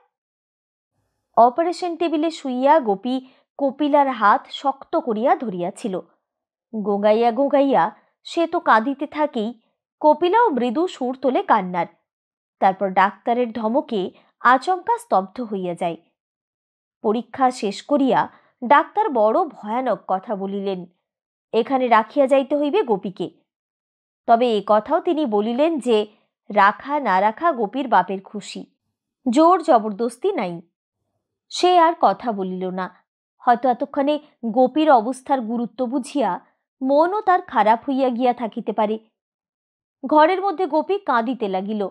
Speaker 1: অপারেশন টেবিলে শুইয়া গোপী কপিলার হাত শক্ত করিয়া ধরিয়াছিল। গোগাইয়া গোগাইয়া সে তো কাঁদিতে থাকেই, কপিলাও মৃদু সুর তোলে কান্নার। তারপর ডাক্তারের ধমকে আচমকা স্তব্ধ হইয়া যায়। পরীক্ষা শেষ করিয়া ডাক্তার বড় ভয়ানক কথা বলিলেন, এখানে রাখিয়া যাইতে হইবে গোপীকে। তবে এ কথাও তিনি বলিলেন যে রাখা না রাখা গোপীর বাপের খুশি, জোর জবরদস্তি নাই। সে আর কথা বলিল না। হয়তো এতক্ষণে গোপীর অবস্থার গুরুত্ব বুঝিয়া মনও তার খারাপ হইয়া গিয়া থাকিতে পারে। ঘরের মধ্যে গোপী কাঁদিতে লাগিল।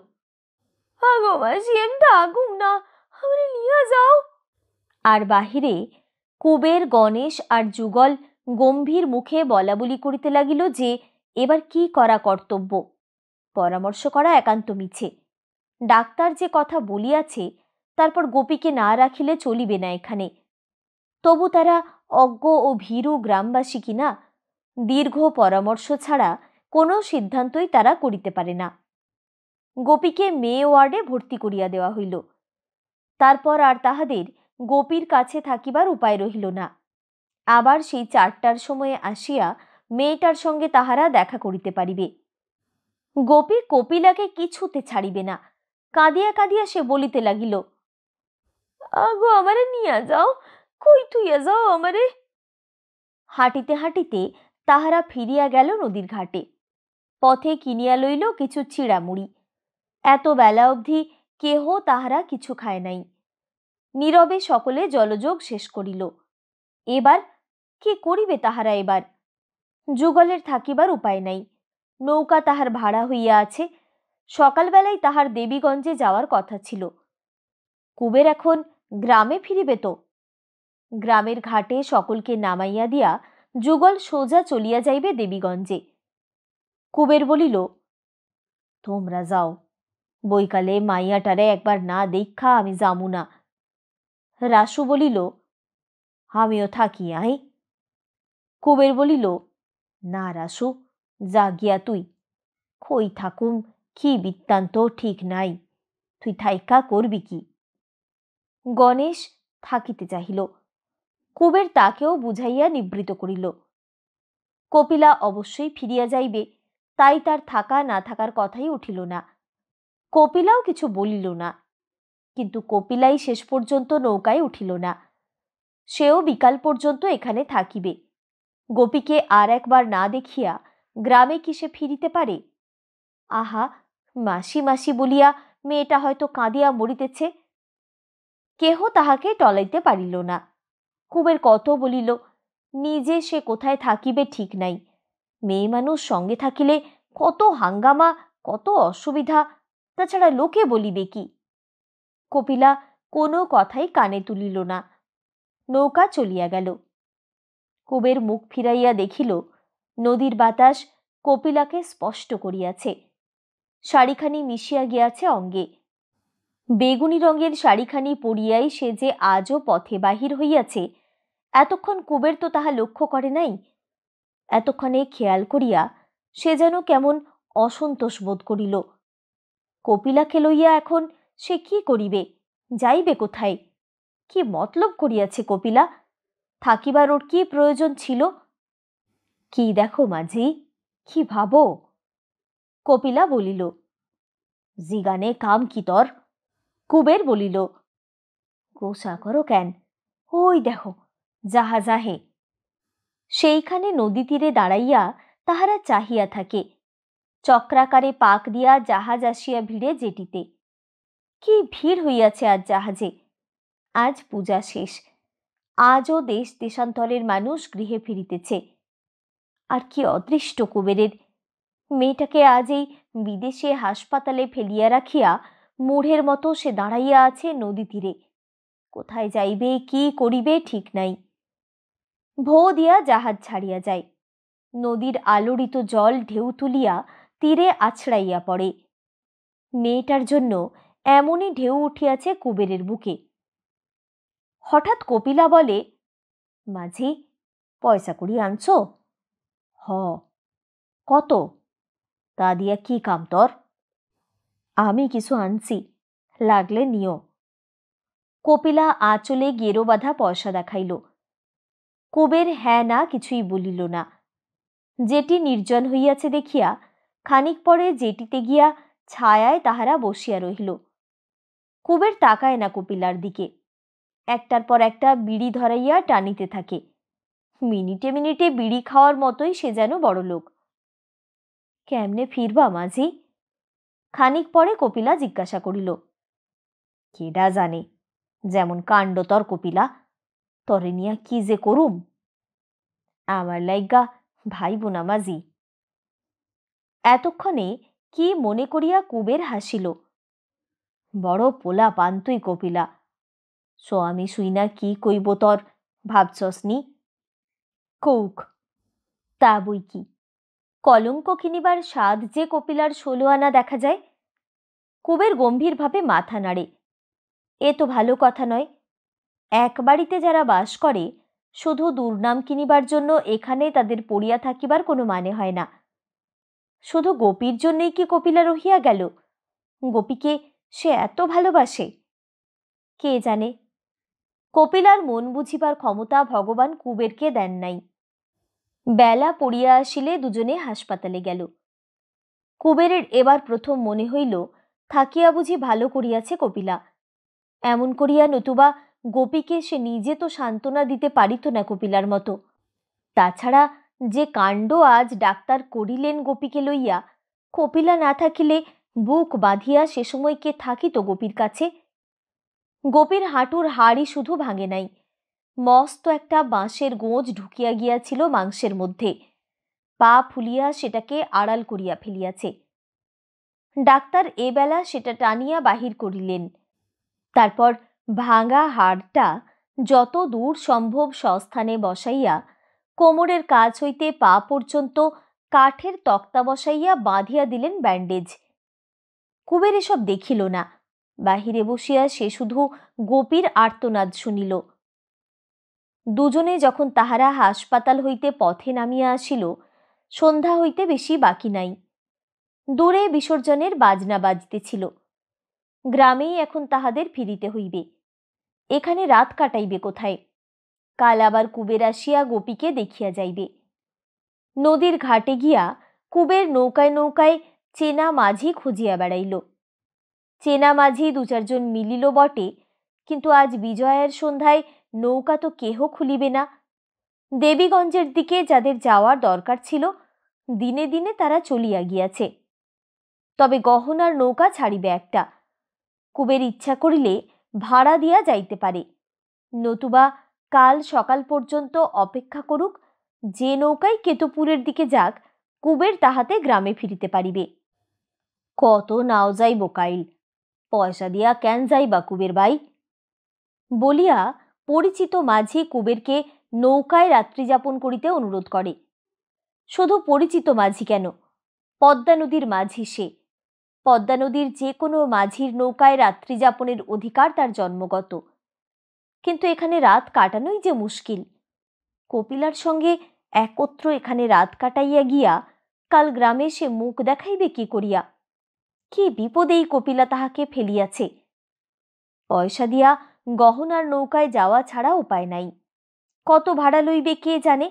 Speaker 1: আগো মাসি, আমি থাকুম না, আমারে নিয়ে যাও। আর বাহিরে কুবের, গণেশ আর যুগল গম্ভীর মুখে বলা বলি করিতে লাগিল যে এবার কি করা কর্তব্য। পরামর্শ করা একান্ত মিছে। ডাক্তার যে কথা বলিয়াছে তারপর গোপীকে না রাখিলে চলিবে না এখানে। তবু তারা অজ্ঞ ও ভীরু গ্রামবাসী কিনা, দীর্ঘ পরামর্শ ছাড়া কোনো সিদ্ধান্তই তারা করিতে পারে না। গোপীকে মেয়ে ওয়ার্ডে ভর্তি করিয়া দেওয়া হইল। তারপর আর তাহাদের গোপীর কাছে থাকিবার উপায় রহিল না। আবার সেই 4টার সময়ে আসিয়া মেয়েটার সঙ্গে তাহারা দেখা করিতে পারিবে। গোপী কপিলাকে কিছুতে ছাড়িবে না। কাঁদিয়া কাঁদিয়া সে বলিতে লাগিল, আগো আমারে নিয়া যাও, কই থুইয়া যাও আমারে। হাঁটিতে হাঁটিতে তাহারা ফিরিয়া গেল নদীর ঘাটে। পথে কিনিয়া লইল কিছু চিড়ামুড়ি। এত বেলা অবধি কেহ তাহারা কিছু খায় নাই। নীরবে সকলে জলযোগ শেষ করিল। এবার কি করিবে তাহারা? এবার যুগলের থাকিবার উপায় নাই। নৌকা তাহার ভাড়া হইয়া আছে। সকালবেলায় তাহার দেবীগঞ্জে যাওয়ার কথা ছিল। কুবের এখন গ্রামে ফিরিবে তো। গ্রামের ঘাটে সকলকে নামাইয়া দিয়া যুগল সোজা চলিয়া যাইবে দেবীগঞ্জে। কুবের বলিল, তোমরা যাও, বৈকালে মাইয়াটারে একবার না দেখা আমি যামু না। রাসু বলিল, আমিও থাকি আই। কুবের বলিল, না রাসু, যা গিয়া তুই। কই থাকুম, কি বৃত্তান্ত ঠিক নাই, তুই থাইকা করবি কি? গণেশ থাকিতে চাহিল। কুবের তাকেও বুঝাইয়া নিবৃত করিল। কপিলা অবশ্যই ফিরিয়া যাইবে, তাই তার থাকা না থাকার কথাই উঠিল না। কপিলাও কিছু বলিল না। কিন্তু কপিলাই শেষ পর্যন্ত নৌকায় উঠিল না। সেও বিকাল পর্যন্ত এখানে থাকিবে। গোপীকে আর একবার না দেখিয়া গ্রামে কি সে ফিরিতে পারে? আহা, মাসি মাসি বলিয়া মেয়েটা হয়তো কাঁদিয়া মরিতেছে। কেহ তাহাকে টলাইতে পারিল না। কুবের কত বলিল, নিজে সে কোথায় থাকিবে ঠিক নাই। মেয়ে মানুষ সঙ্গে থাকিলে কত হাঙ্গামা, কত অসুবিধা, তাছাড়া লোকে বলিবে কি? কপিলা কোনো কথাই কানে তুলিল না। নৌকা চলিয়া গেল। কুবের মুখ ফিরাইয়া দেখিল নদীর বাতাস কপিলাকে স্পষ্ট করিয়াছে। শাড়িখানি মিশিয়া গিয়াছে অঙ্গে। বেগুনি রঙের শাড়িখানি পরিয়াই সে যে আজও পথে বাহির হইয়াছে, এতক্ষণ কুবের তো তাহা লক্ষ্য করে নাই। এতক্ষণে খেয়াল করিয়া সে যেন কেমন অসন্তোষ বোধ করিল। কপিলাকে লইয়া এখন সে কি করিবে? যাইবে কোথায়? কি মতলব করিয়াছে কপিলা? থাকিবার ওর কি প্রয়োজন ছিল? কি দেখো মাঝি, কি ভাবো? কপিলা বলিল, জিগানে কাম কি তর? কুবের বলিল, গোসা করো কেন? ওই দেখো জাহাজ আহে। সেইখানে নদী তীরে দাঁড়াইয়া তাহারা চাহিয়া থাকে। চক্রাকারে পাক দিয়া জাহাজ আসিয়া ভিড়ে জেটিতে। কি ভিড় হইয়াছে আজ জাহাজে। আজ পূজা শেষ। আজও দেশ দেশান্তরের মানুষ গৃহে ফিরিতেছে। আর কি অদৃষ্ট কুবেরের! মেয়েটাকে আজ এই বিদেশে হাসপাতালে ফেলিয়া রাখিয়া মূঢ়ের মতো সে দাঁড়াইয়া আছে নদী তীরে। কোথায় যাইবে, কি করিবে ঠিক নাই। ভো দিয়া জাহাজ ছাড়িয়া যায়। নদীর আলোড়িত জল ঢেউ তুলিয়া তীরে আছড়াইয়া পড়ে। মেয়েটার জন্য এমনই ঢেউ উঠিয়াছে কুবেরের বুকে। হঠাৎ কপিলা বলে, মাঝি, পয়সা কড়ি আনছো? হ। কত? তা দিয়া কি কাম তর? আমি কিছু আনছি, লাগলে নিও। কপিলা আঁচলে গেরো বাঁধা পয়সা দেখাইল। কুবের হ্যাঁ না কিছুই বলিল না। যেটি নির্জন হইয়াছে দেখিয়া খানিক পরে যেটিতে গিয়া ছায়ায় তাহারা বসিয়া রহিল। কুবের তাকায় না কপিলার দিকে। একটার পর একটা বিড়ি ধরাইয়া টানিতে থাকে। মিনিটে মিনিটে বিড়ি খাওয়ার মতোই সে যেন বড় লোক। কেমনে ফিরবা মাঝি? খানিক পরে কপিলা জিজ্ঞাসা করিল। কেডা জানে, যেমন কাণ্ড তর কপিলা, তরে নিয়া কি যে করুম। আমার লাইগা ভাইব না মাঝি। এতক্ষণে কি মনে করিয়া কুবের হাসিল। বড় পোলা পান তুই কপিলা, স্বামী শুইনা কি কইব তর, ভাবছস নি? কৌক, তা বই কি, কলঙ্ক কিনিবার স্বাদ যে কপিলার 16 আনা দেখা যায়। কুবের গম্ভীরভাবে মাথা নাড়ে। এ তো ভালো কথা নয়। এক বাড়িতে যারা বাস করে, শুধু দুর্নাম কিনিবার জন্য এখানে তাদের পড়িয়া থাকিবার কোনো মানে হয় না। শুধু গোপীর জন্যই কি কপিলা রহিয়া গেল? গোপীকে সে এত ভালোবাসে? কে জানে। কপিলার মন বুঝিবার ক্ষমতা ভগবান কুবেরকে দেন নাই। বেলা পড়িয়া আসিলে দুজনে হাসপাতালে গেল। কুবেরের এবার প্রথম মনে হইল থাকিয়া বুঝি ভালো করিয়াছে কপিলা। এমন করিয়া নতুবা গোপীকে সে নিজে তো সান্ত্বনা দিতে পারিত না কপিলার মতো। তাছাড়া যে কাণ্ড আজ ডাক্তার করিলেন গোপীকে লইয়া, কপিলা না থাকিলে বুক বাঁধিয়া সে সময় কে থাকিত গোপীর কাছে? গোপীর হাঁটুর হাড়ই শুধু ভাঙে নাই, মস্ত একটা বাঁশের গোঁজ ঢুকিয়া গিয়াছিল মাংসের মধ্যে, পা ফুলিয়া সেটাকে আড়াল করিয়া ফেলিয়াছে। ডাক্তার এবেলা সেটা টানিয়া বাহির করিলেন। তারপর ভাঙা হাড়টা যত দূর সম্ভব সস্থানে বসাইয়া কোমরের কাছ হইতে পা পর্যন্ত কাঠের তক্তা বসাইয়া বাঁধিয়া দিলেন ব্যান্ডেজ। কুবের এসব দেখিল না, বাহিরে বসিয়া সে শুধু গোপীর আর্তনাদ শুনিল। দুজনে যখন তাহারা হাসপাতাল হইতে পথে নামিয়া আসিল, সন্ধ্যা হইতে বেশি বাকি নাই। দূরে বিসর্জনের বাজনা বাজিতেছিল। গ্রামেই এখন তাহাদের ফিরিতে হইবে। এখানে রাত কাটাইবে কোথায়? কাল আবার কুবের আসিয়া গোপীকে দেখিয়া যাইবে। নদীর ঘাটে গিয়া কুবের নৌকায় নৌকায় চেনা মাঝি খুঁজিয়া বেড়াইল। চেনা মাঝি 2-4 জন মিলিল বটে, কিন্তু আজ বিজয়ার সন্ধ্যায় নৌকা তো কেহ খুলিবে না। দেবীগঞ্জের দিকে যাদের যাওয়ার দরকার ছিল, দিনে দিনে তারা চলিয়া গিয়াছে। তবে গহনার নৌকা ছাড়িবে একটা। কুবের ইচ্ছা করিলে ভাড়া দিয়া যাইতে পারে, নতুবা কাল সকাল পর্যন্ত অপেক্ষা করুক। যে নৌকায় কেতুপুরের দিকে যাক, কুবের তাহাতে গ্রামে ফিরিতে পারিবে। কত নাও যাইব কাইল, পয়সা দিয়া কেন যাইবা কুবের ভাই? বলিয়া পরিচিত মাঝি কুবেরকে নৌকায় রাত্রি যাপন করিতে অনুরোধ করে। শুধু পরিচিত মাঝি কেন, পদ্মা নদীর মাঝি সে। পদ্মা নদীর যে কোনো মাঝির নৌকায় রাত্রি যাপনের অধিকার তার জন্মগত। কিন্তু এখানে রাত কাটানোই যে মুশকিল। কপিলার সঙ্গে একত্র এখানে রাত কাটাইয়া গিয়া কাল গ্রামে সে মুখ দেখাইবে কি করিয়া? কি বিপদেই কপিলা তাহাকে ফেলিয়াছে। পয়সা দিয়া গহনার নৌকায় যাওয়া ছাড়া উপায় নাই। কত ভাড়া লইবে কে জানে।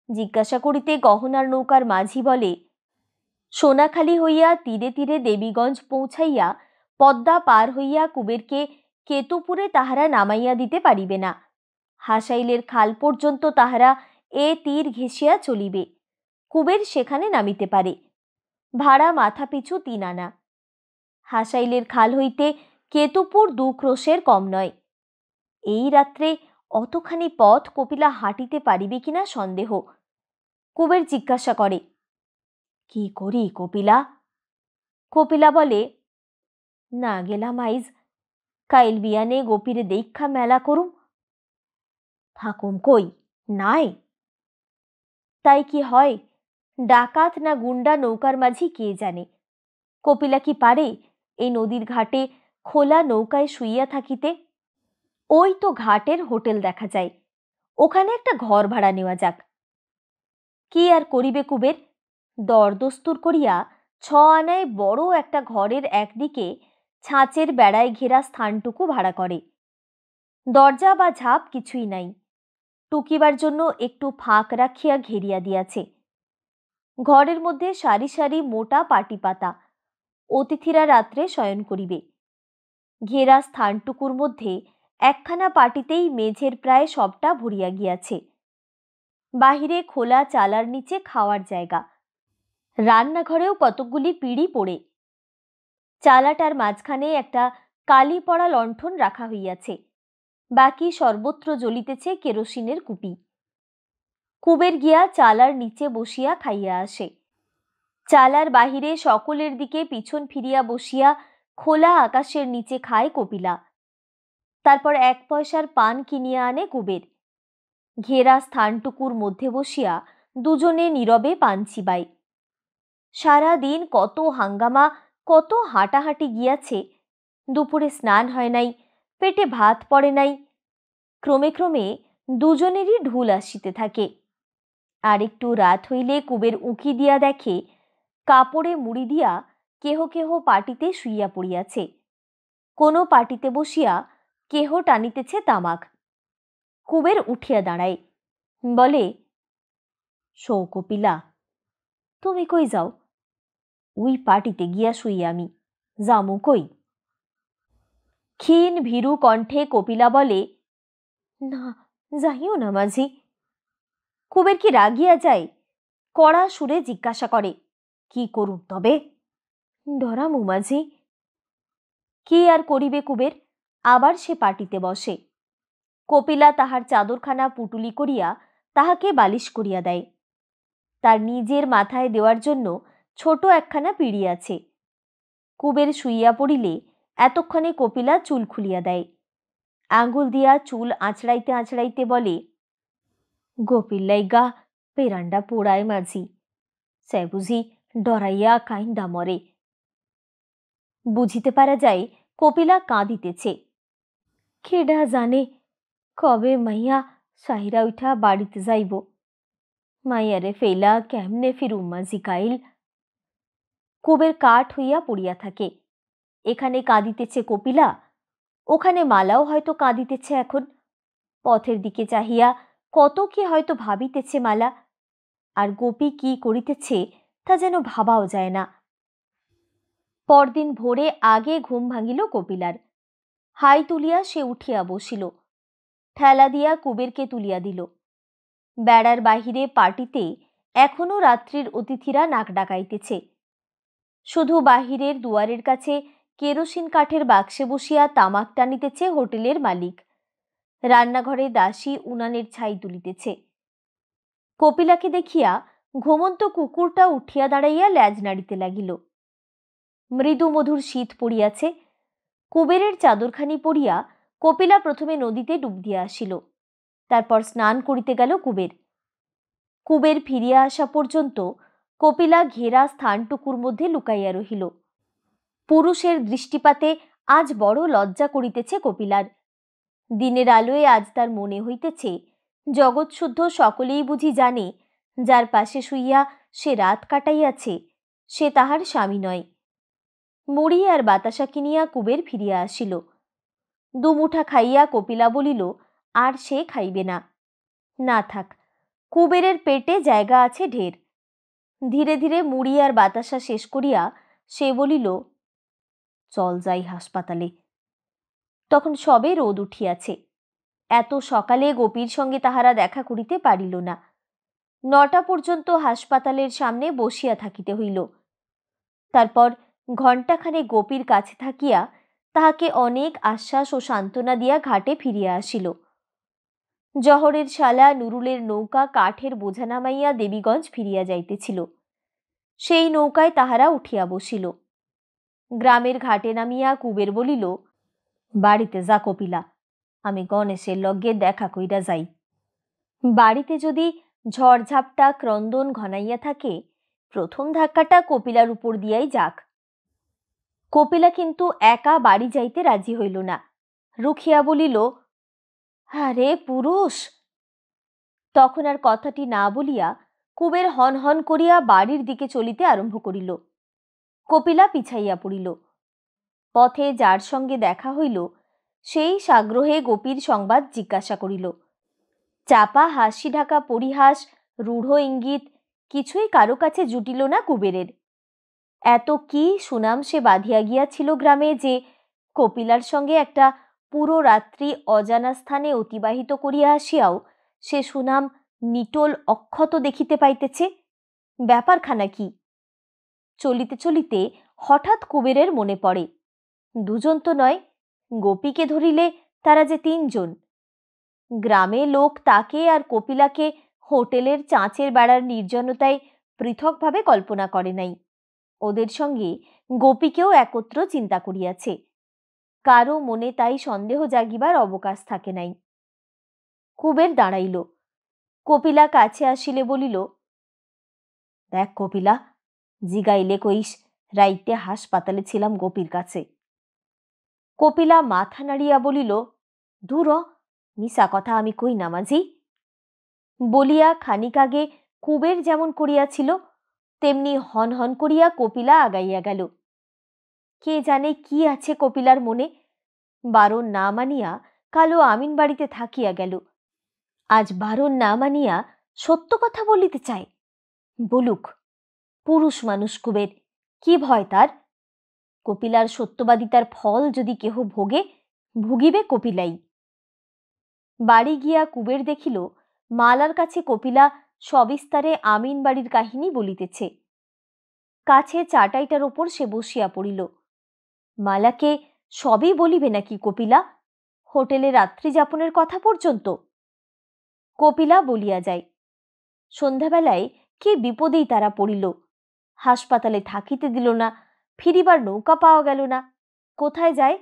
Speaker 1: জিজ্ঞাসা করিতে গহনার নৌকার মাঝি বলে, সোনাখালি হইয়া তীরে তীরে দেবীগঞ্জ পৌঁছাইয়া পদ্মা পার হইয়া কুবেরকে কেতুপুরে তাহারা নামাইয়া দিতে পারিবে না। হাসাইলের খাল পর্যন্ত তাহারা এ তীর ঘেঁষিয়া চলিবে। কুবের সেখানে নামিতে পারে। ভাড়া মাথা পিছু 3 আনা। হাসাইলের খাল হইতে কেতুপুর 2 ক্রোশের কম নয়। এই রাত্রে অতখানি পথ কপিলা হাঁটিতে পারিবে কিনা সন্দেহ। কুবের জিজ্ঞাসা করে, কি করি কপিলা? কপিলা বলে, না গেলাম আইজ, কাইল বিয়ানে গোপীরে দেখা মেলা করুম। থাকুম কই, নাই? তাই কি হয়? ডাকাত না গুন্ডা নৌকার মাঝি কে জানে। কপিলা কি পারে এই নদীর ঘাটে খোলা নৌকায় শুইয়া থাকিতে? ওই তো ঘাটের হোটেল দেখা যায়, ওখানে একটা ঘর ভাড়া নেওয়া যাক। কি আর করিবে কুবের? দরদস্তুর করিয়া 6 আনায় বড় একটা ঘরের একদিকে ছাঁচের বেড়ায় ঘেরা স্থানটুকু ভাড়া করে। দরজা বা ঝাপ কিছুই নাই, টুকিবার জন্য একটু ফাঁক রাখিয়া ঘেরিয়া দিয়াছে। ঘরের মধ্যে সারি সারি মোটা পাটি পাতা। অতিথিরা রাত্রে শয়ন করিবে। ঘেরা স্থানটুকুর মধ্যে একখানা পাটিতেই মেঝের প্রায় সবটা ভরিয়া গিয়াছে। বাহিরে খোলা চালার নিচে খাওয়ার জায়গা। রান্নাঘরেও কতকগুলি পিঁড়ি পড়ে। চালাটার মাঝখানে একটা কালি পড়া লণ্ঠন রাখা হইয়াছে। বাকি সর্বত্র জ্বলিতেছে কেরোসিনের কুপি। কুবের গিয়া চালার নিচে বসিয়া খাইয়া আসে। চালার বাহিরে সকলের দিকে পিছন ফিরিয়া বসিয়া খোলা আকাশের নিচে খায় কপিলা। তারপর 1 পয়সার পান কিনিয়া আনে কুবের। ঘেরা স্থানটুকুর মধ্যে বসিয়া দুজনে নীরবে পান চিবায়। সারা দিন কত হাঙ্গামা, কত হাঁটাহাঁটি গিয়াছে, দুপুরে স্নান হয় নাই, পেটে ভাত পড়ে নাই। ক্রমে ক্রমে দুজনেরই ঢুল আসিতে থাকে। আর একটু রাত হইলে কুবের উঁকি দিয়া দেখে কাপড়ে মুড়ি দিয়া কেহ কেহ পাটিতে শুইয়া পড়িয়াছে, কোনো পাটিতে বসিয়া কেহ টানিতেছে তামাক। কুবের উঠিয়া দাঁড়ায়, বলে, শো কপিলা, তুমি কই যাও? ওই পাটিতে গিয়া শুই আমি, যামু কই? ক্ষীণ ভীরু কণ্ঠে কপিলা বলে, না, যাইও না মাঝি। কুবের কি রাগিয়া যায়? কড়া সুরে জিজ্ঞাসা করে, কি করুন তবে? ডরামু মাঝি। কি আর করিবে কুবের? আবার সে পাটিতে বসে। কপিলা তাহার চাদরখানা পুটুলি করিয়া তাহাকে বালিশ করিয়া দেয়। তার নিজের মাথায় দেওয়ার জন্য ছোট একখানা পিঁড়ি আছে। কুবের শুইয়া পড়িলে এতক্ষণে কপিলা চুল খুলিয়া দেয়। আঙ্গুল দিয়া চুল আঁচড়াইতে আঁচড়াইতে বলে, গোপির লাইগা পেরান্ডা পোড়ায় মাঝি, সে বুঝি ডরাইয়া কাইন্দা মরে। বুঝিতে পারা যায় কপিলা কাঁদিতেছে। কেডা জানে কবে মাইয়া সাহিরা উঠা বাড়িতে যাইব। মাইয়ারে ফেলা কেমনে ফিরুম মাঝি কাইল। কুবের কাঠ হইয়া পড়িয়া থাকে। এখানে কাঁদিতেছে কপিলা, ওখানে মালাও হয়তো কাঁদিতেছে এখন। পথের দিকে চাহিয়া কত কি হয়তো ভাবিতেছে মালা, আর গোপী কি করিতেছে তা যেন ভাবাও যায় না। পরদিন ভোরে আগে ঘুম ভাঙিল কপিলার। হাই তুলিয়া সে উঠিয়া বসিল, ঠেলা দিয়া কুবেরকে তুলিয়া দিল। বেড়ার বাহিরে পাটিতে এখনো রাত্রির অতিথিরা নাক ডাকাইতেছে। শুধু বাহিরের দুয়ারের কাছে কেরোসিন কাঠের বাক্সে বসিয়া তামাক টানিতেছে হোটেলের মালিক। রান্নাঘরে দাসী উনানের ছাই তুলিতেছে। কপিলাকে দেখিয়া ঘুমন্ত কুকুরটা উঠিয়া দাঁড়াইয়া ল্যাজ নাড়িতে লাগিল। মৃদু মধুর শীত পড়িয়াছে। কুবেরের চাদরখানি পরিয়া কপিলা প্রথমে নদীতে ডুব দিয়া আসিল, তারপর স্নান করিতে গেল কুবের। কুবের ফিরিয়া আসা পর্যন্ত কপিলা ঘেরা স্থানটুকুর মধ্যে লুকাইয়া রহিল। পুরুষের দৃষ্টিপাতে আজ বড় লজ্জা করিতেছে কপিলার। দিনের আলোয় আজ তার মনে হইতেছে জগৎশুদ্ধ সকলেই বুঝি জানে যার পাশে শুইয়া সে রাত কাটাইয়াছে সে তাহার স্বামী নয়। মুড়ি আর বাতাসা কিনিয়া কুবের ফিরিয়া আসিল। দুমুঠা খাইয়া কপিলা বলিল আর সে খাইবে না। না থাক, কুবেরের পেটে জায়গা আছে ঢের। ধীরে ধীরে মুড়ি আর বাতাসা শেষ করিয়া সে বলিল, চল যাই হাসপাতালে। তখন সবে রোদ উঠিয়াছে। এত সকালে গোপীর সঙ্গে তাহারা দেখা করিতে পারিল না। 9টা পর্যন্ত হাসপাতালের সামনে বসিয়া থাকিতে হইল। তারপর ঘণ্টাখানে গোপীর কাছে থাকিয়া তাহাকে অনেক আশ্বাস ও সান্ত্বনা দিয়া ঘাটে ফিরিয়া আসিল। জহরের শালা নুরুলের নৌকা কাঠের বোঝা নামাইয়া দেবীগঞ্জ ফিরিয়া যাইতেছিল। সেই নৌকায় তাহারা উঠিয়া বসিল। গ্রামের ঘাটে নামিয়া কুবের বলিল, বাড়িতে যা কপিলা, আমি গণেশের লগ্গে দেখা কইরা যাই। বাড়িতে যদি ঝড়ঝাপটা ক্রন্দন ঘনাইয়া থাকে, প্রথম ধাক্কাটা কপিলার উপর দিয়াই যাক। কপিলা কিন্তু একা বাড়ি যাইতে রাজি হইল না। রুখিয়া বলিল, আরে পুরুষ। তখন আর কথাটি না বলিয়া কুবের হন হন করিয়া বাড়ির দিকে চলিতে আরম্ভ করিল। কপিলা পিছাইয়া পড়িল। পথে যার সঙ্গে দেখা হইল সেই সাগ্রহে গোপীর সংবাদ জিজ্ঞাসা করিল। চাপা হাসি ঢাকা পরিহাস, রূঢ় ইঙ্গিত কিছুই কারো কাছে জুটিল না কুবেরের। এত কি সুনাম সে বাঁধিয়া গিয়াছিল গ্রামে যে কপিলার সঙ্গে একটা পুরো রাত্রি অজানা স্থানে অতিবাহিত করিয়া আসিয়াও সে সুনাম নিটোল অক্ষত দেখিতে পাইতেছে। ব্যাপারখানা কি? চলিতে চলিতে হঠাৎ কুবেরের মনে পড়ে, দুজন তো নয়, গোপীকে ধরিলে তারা যে 3 জন। গ্রামে লোক তাকে আর কপিলাকে হোটেলের চাঁচের বেড়ার নির্জনতায় পৃথকভাবে কল্পনা করে নাই। ওদের সঙ্গে গোপীকেও একত্র চিন্তা করিয়াছে। কারো মনে তাই সন্দেহ জাগিবার অবকাশ থাকে নাই। কুবের দাঁড়াইল। কপিলা কাছে আসিলে বলিল, দেখ কপিলা, জিগাইলে কইস রাইতে হাসপাতালে ছিলাম গোপীর কাছে। কপিলা মাথা নাড়িয়া বলিল, ধুর, মিশা কথা আমি কই না মাঝি। বলিয়া খানিক আগে কুবের যেমন করিয়াছিল তেমনি হন হন করিয়া কপিলা আগাইয়া গেল। কে জানে কি আছে কপিলার মনে। বারণ না মানিয়া কালো আমিন বাড়িতে থাকিয়া গেল, আজ বারণ না মানিয়া সত্য কথা বলিতে চায়। বলুক, পুরুষ মানুষ কুবের, কি ভয় তার? কপিলার সত্যবাদিতার ফল যদি কেহ ভোগে, ভুগিবে কপিলাই। বাড়ি গিয়া কুবের দেখিল মালার কাছে কপিলা সবিস্তারে আমিন বাড়ির কাহিনী বলিতেছে। কাছে চাটাইটার ওপর সে বসিয়া পড়িল। মালাকে সবই বলিবে নাকি কপিলা, হোটেলে রাত্রি যাপনের কথা পর্যন্ত? কপিলা বলিয়া যায়, সন্ধ্যাবেলায় কি বিপদেই তারা পড়িল। হাসপাতালে থাকিতে দিল না, ফিরিবার নৌকা পাওয়া গেল না, কোথায় যায়?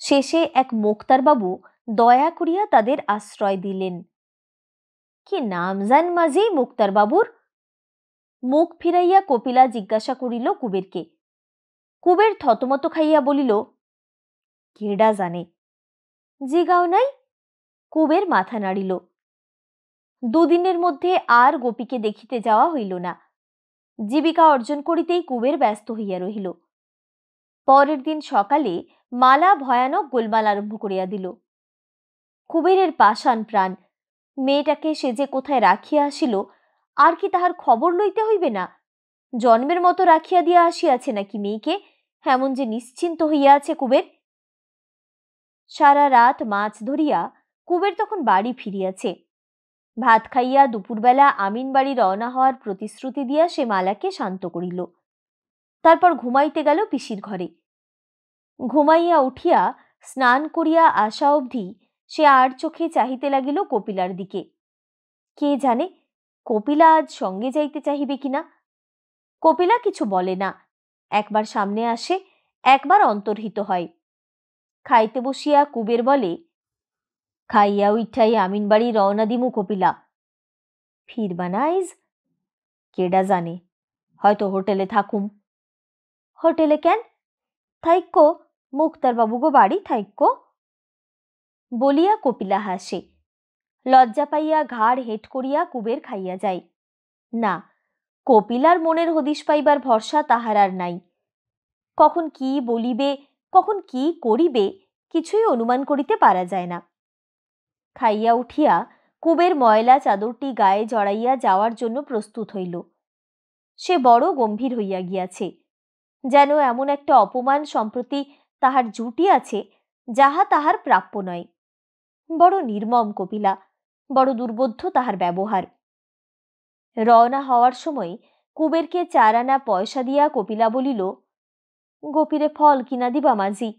Speaker 1: শেষে এক মোক্তারবাবু দয়া করিয়া তাদের আশ্রয় দিলেন। কি নাম জান মাঝি মোক্তারবাবুর? মুখ ফিরাইয়া কপিলা জিজ্ঞাসা করিল কুবেরকে। কুবের থতমত খাইয়া বলিল, কেডা জানে। জিগাও নাই? কুবের মাথা নাড়িল। দুদিনের মধ্যে আর গোপীকে দেখিতে যাওয়া হইল না। জীবিকা অর্জন করিতেই কুবের ব্যস্ত হইয়া রহিল। পরের দিন সকালে মালা ভয়ানক গোলমাল আরম্ভ করিয়া দিল। কুবেরের পাষাণ প্রাণ, মেয়েটাকে সে যে কোথায় রাখিয়া আসিল, আর কি তাহার খবর লইতে হইবে না? জন্মের মতো রাখিয়া দিয়া আসিয়াছে নাকি মেয়েকে, এমন যে নিশ্চিন্ত হইয়া আছে কুবের। সারা রাত মাছ ধরিয়া কুবের তখন বাড়ি ফিরিয়াছে। ভাত খাইয়া দুপুরবেলা আমিন বাড়ি রওনা হওয়ার প্রতিশ্রুতি দিয়া সে মালাকে শান্ত করিল। তারপর ঘুমাইতে গেল পিসির ঘরে। ঘুমাইয়া উঠিয়া স্নান করিয়া আসা অবধি সে আর চোখে চাহিতে লাগিল কপিলার দিকে। কে জানে কপিলা আজ সঙ্গে যাইতে চাহিবে কিনা। কপিলা কিছু বলে না, একবার সামনে আসে, একবার অন্তর্হিত হয়। খাইতে বসিয়া কুবের বলে, খাইয়া উঠাই আমিন বাড়ি রওনা দিমু কপিলা। ফিরবা না আইজ? কেডা জানে, হয়তো হোটেলে থাকুম। হোটেলে কেন? থাইক্য, মুক্তারবাবুগো বাড়ি থাইক্য। বলিয়া কপিলা হাসে। লজ্জা পাইয়া ঘাড় হেট করিয়া কুবের খাইয়া যায়। না, কপিলার মনের হদিশ পাইবার ভরসা তাহার আর নাই। কখন কি বলিবে, কখন কি করিবে, কিছুই অনুমান করিতে পারা যায় না। খাইয়া উঠিয়া কুবের ময়লা চাদরটি গায়ে জড়াইয়া যাওয়ার জন্য প্রস্তুত হইল। সে বড় গম্ভীর হইয়া গিয়াছে, যেন এমন একটা অপমান সম্প্রতি তাহার জুটিয়াছে যাহা তাহার প্রাপ্য নয়। বড় নির্মম কপিলা, বড় দুর্বোধ্য তাহার ব্যবহার। রওনা হওয়ার সময় কুবেরকে 4 আনা পয়সা দিয়া কপিলা বলিল, গোপীরে ফল কিনা দিবা মাঝি।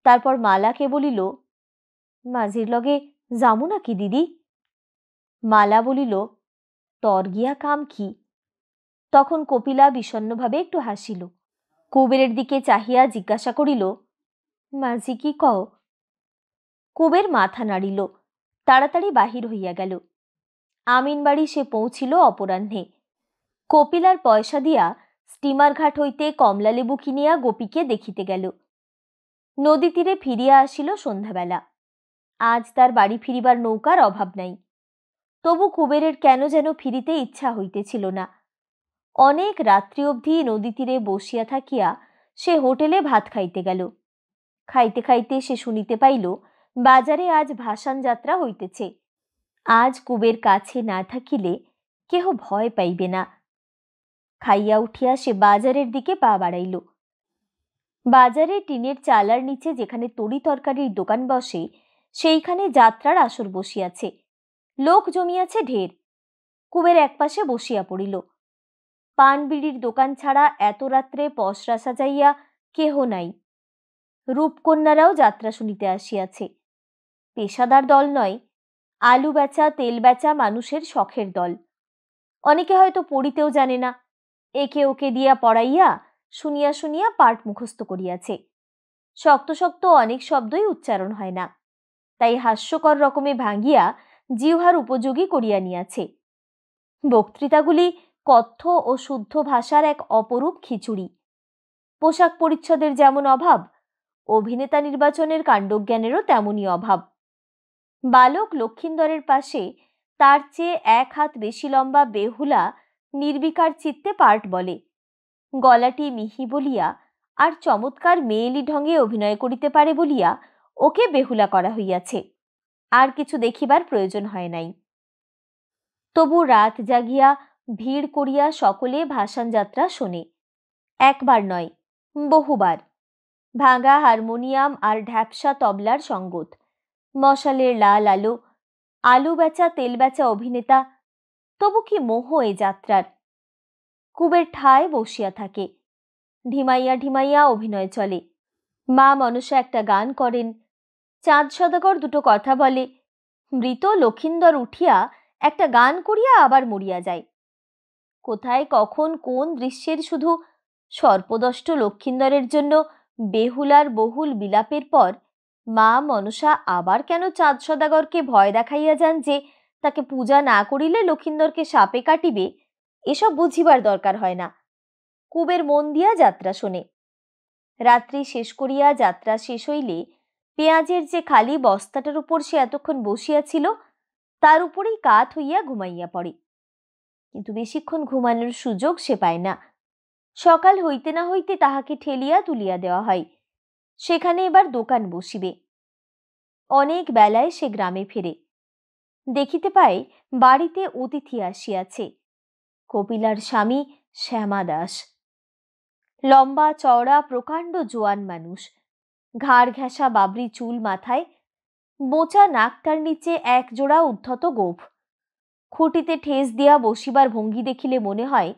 Speaker 1: তারপর মালাকে বলিল, মাঝির লগে যামু নাকি দিদি? মালা বলিল, তর গিয়া কাম কি? তখন কপিলা বিষণ্ণভাবে একটু হাসিল। কুবেরের দিকে চাহিয়া জিজ্ঞাসা করিল, মাঝি কি কও? কুবের মাথা নাড়িল, তাড়াতাড়ি বাহির হইয়া গেল। আমিন বাড়ি সে পৌঁছিল অপরাহ্নে। কপিলার পয়সা দিয়া স্টিমার ঘাট হইতে কমলালেবু কিনিয়া গোপীকে দেখিতে গেল। নদী তীরে ফিরিয়া আসিল সন্ধ্যাবেলা। আজ তার বাড়ি ফিরিবার নৌকার অভাব নাই। তবু কুবেরের কেন যেন ফিরিতে ইচ্ছা হইতেছিল না। অনেক রাত্রি অবধি নদী তীরে বসিয়া থাকিয়া সে হোটেলে ভাত খাইতে গেল। খাইতে খাইতে সে শুনিতে পাইল বাজারে আজ ভাসান যাত্রা হইতেছে। আজ কুবের কাছে না থাকিলে কেহ ভয় পাইবে না। খাইয়া উঠিয়া সে বাজারের দিকে পা বাড়াইল। বাজারে টিনের চালার নিচে যেখানে তরি তরকারির দোকান বসে, সেইখানে যাত্রার আসর বসিয়াছে। লোক জমিয়াছে ঢের। কুবের একপাশে বসিয়া পড়িল। পান বিড়ির দোকান ছাড়া এত রাত্রে পসরা সাজাইয়া কেহ নাই। রূপকন্যারাও যাত্রা শুনিতে আসিয়াছে। পেশাদার দল নয়, আলু বেচা তেল বেচা মানুষের শখের দল। অনেকে হয়তো পড়িতেও জানে না, একে ওকে দিয়া পড়াইয়া শুনিয়া শুনিয়া পাঠ মুখস্থ করিয়াছে। শক্ত শক্ত অনেক শব্দই উচ্চারণ হয় না, তাই হাস্যকর রকমে ভাঙিয়া জিহ্বার উপযোগী করিয়া নিয়াছে। বক্তৃতাগুলি কথ্য ও শুদ্ধ ভাষার এক অপরূপ খিচুড়ি। পোশাক পরিচ্ছদের যেমন অভাব, অভিনেতা নির্বাচনের কাণ্ডজ্ঞানেরও তেমনই অভাব। বালক লক্ষিন্দরের পাশে তার চেয়ে 1 হাত বেশি লম্বা বেহুলা নির্বিকার চিত্তে পার্ট বলে, গলাটি মিহি বলিয়া আর চমৎকার মেয়েলি ঢঙ্গে অভিনয় করিতে পারে বলিয়া ওকে বেহুলা করা হইয়াছে, আর কিছু দেখিবার প্রয়োজন হয় নাই। তবু রাত জাগিয়া ভিড় করিয়া সকলে ভাসান যাত্রা শোনে, একবার নয় বহুবার। ভাঙা হারমোনিয়াম আর ঢ্যাপসা তবলার সঙ্গত, মশালের লাল আলো, আলু বেচা তেল বেচা অভিনেতা, তবু কি মোহ এ যাত্রার। কুবের ঠায় বসিয়া থাকে, ঢিমাইয়া ঢিমাইয়া অভিনয় চলে। মা মনসা একটা গান করেন, চাঁদ সদাগর দুটো কথা বলে, মৃত লক্ষিন্দর উঠিয়া একটা গান করিয়া আবার মরিয়া যায়। কোথায় কখন কোন দৃশ্যের শুধু সর্পদষ্ট লক্ষিন্দরের জন্য বেহুলার বহুল বিলাপের পর মা মনসা আবার কেন চাঁদ সদাগরকে ভয় দেখাইয়া যান যে তাকে পূজা না করিলে লক্ষিন্দরকে সাপে কাটিবে, এসব বুঝিবার দরকার হয় না। কুবের মন দিয়া যাত্রা শোনে। রাত্রি শেষ করিয়া যাত্রা শেষ হইলে পেঁয়াজের যে খালি বস্তাটার উপর সে এতক্ষণ বসিয়াছিল তার উপরেই কাত হইয়া ঘুমাইয়া পড়ে। কিন্তু বেশিক্ষণ ঘুমানোর সুযোগ সে পায় না। সকাল হইতে না হইতে তাহাকে ঠেলিয়া তুলিয়া দেওয়া হয়, সেখানে এবার দোকান বসিবে। অনেক বেলায় সে গ্রামে ফেরে, দেখিতে পায় বাড়িতে অতিথি আসিয়াছে। কপিলার স্বামী শ্যামা দাস, লম্বা চওড়া প্রকাণ্ড জোয়ান মানুষ, ঘাড় ঘেঁষা বাবরি চুল মাথায়, বোঁচা নাকটার নিচে এক জোড়া উদ্ধত গোঁফ। খুঁটিতে ঠেস দিয়া বসিবার ভঙ্গি দেখিলে মনে হয়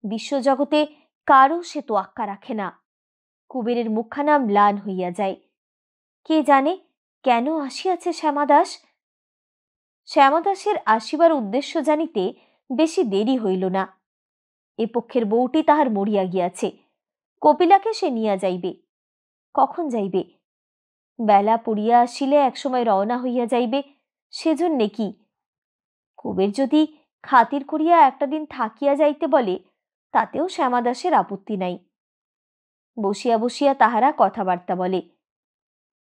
Speaker 1: বিশ্বজগতে কারো সে তোয়াক্কা রাখে না। কুবেরের মুখখানা ম্লান হইয়া যায়। কে জানে কেন আসিয়াছে শ্যামাদাস? শ্যামাদাসের আসিবার উদ্দেশ্য জানিতে বেশি দেরি হইল না। এ পক্ষের বউটি তাহার মরিয়া গিয়াছে, কপিলাকে সে নিয়া যাইবে। কখন যাইবে? বেলা পড়িয়া আসিলে একসময় রওনা হইয়া যাইবে, সেজন্যে কি? কুবের যদি খাতির করিয়া একটা দিন থাকিয়া যাইতে বলে তাতেও শ্যামাদাসের আপত্তি নাই। বসিয়া বসিয়া তাহারা কথাবার্তা বলে।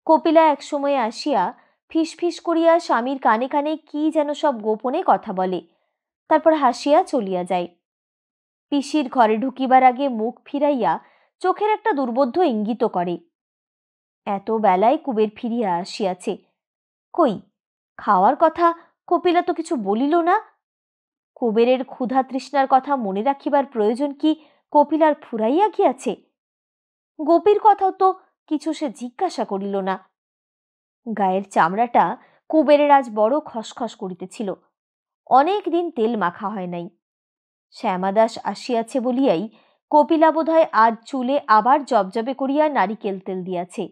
Speaker 1: কপিলা এক সময় আসিয়া ফিস ফিস করিয়া স্বামীর কানে কানে কি যেন সব গোপনে কথা বলে, তারপর হাসিয়া চলিয়া যায়। পিসির ঘরে ঢুকিবার আগে মুখ ফিরাইয়া চোখের একটা দুর্বোধ্য ইঙ্গিত করে। এত বেলায় কুবের ফিরিয়া আসিয়াছে, কই খাওয়ার কথা কপিলা তো কিছু বলিল না। কুবেরের ক্ষুধা তৃষ্ণার কথা মনে রাখিবার প্রয়োজন কি কপিলার ফুরাইয়া গিয়াছে? গোপীর কথাও তো কিছু সে জিজ্ঞাসা করিল না। গায়ের চামড়াটা কুবেরের আজ বড় খসখস করিতেছিল, অনেক দিন তেল মাখা হয় নাই। শ্যামাদাস আসিয়াছে বলিয়াই কপিলা বোধহয় আজ চুলে আবার জবজবে করিয়া নারিকেল তেল দিয়াছে।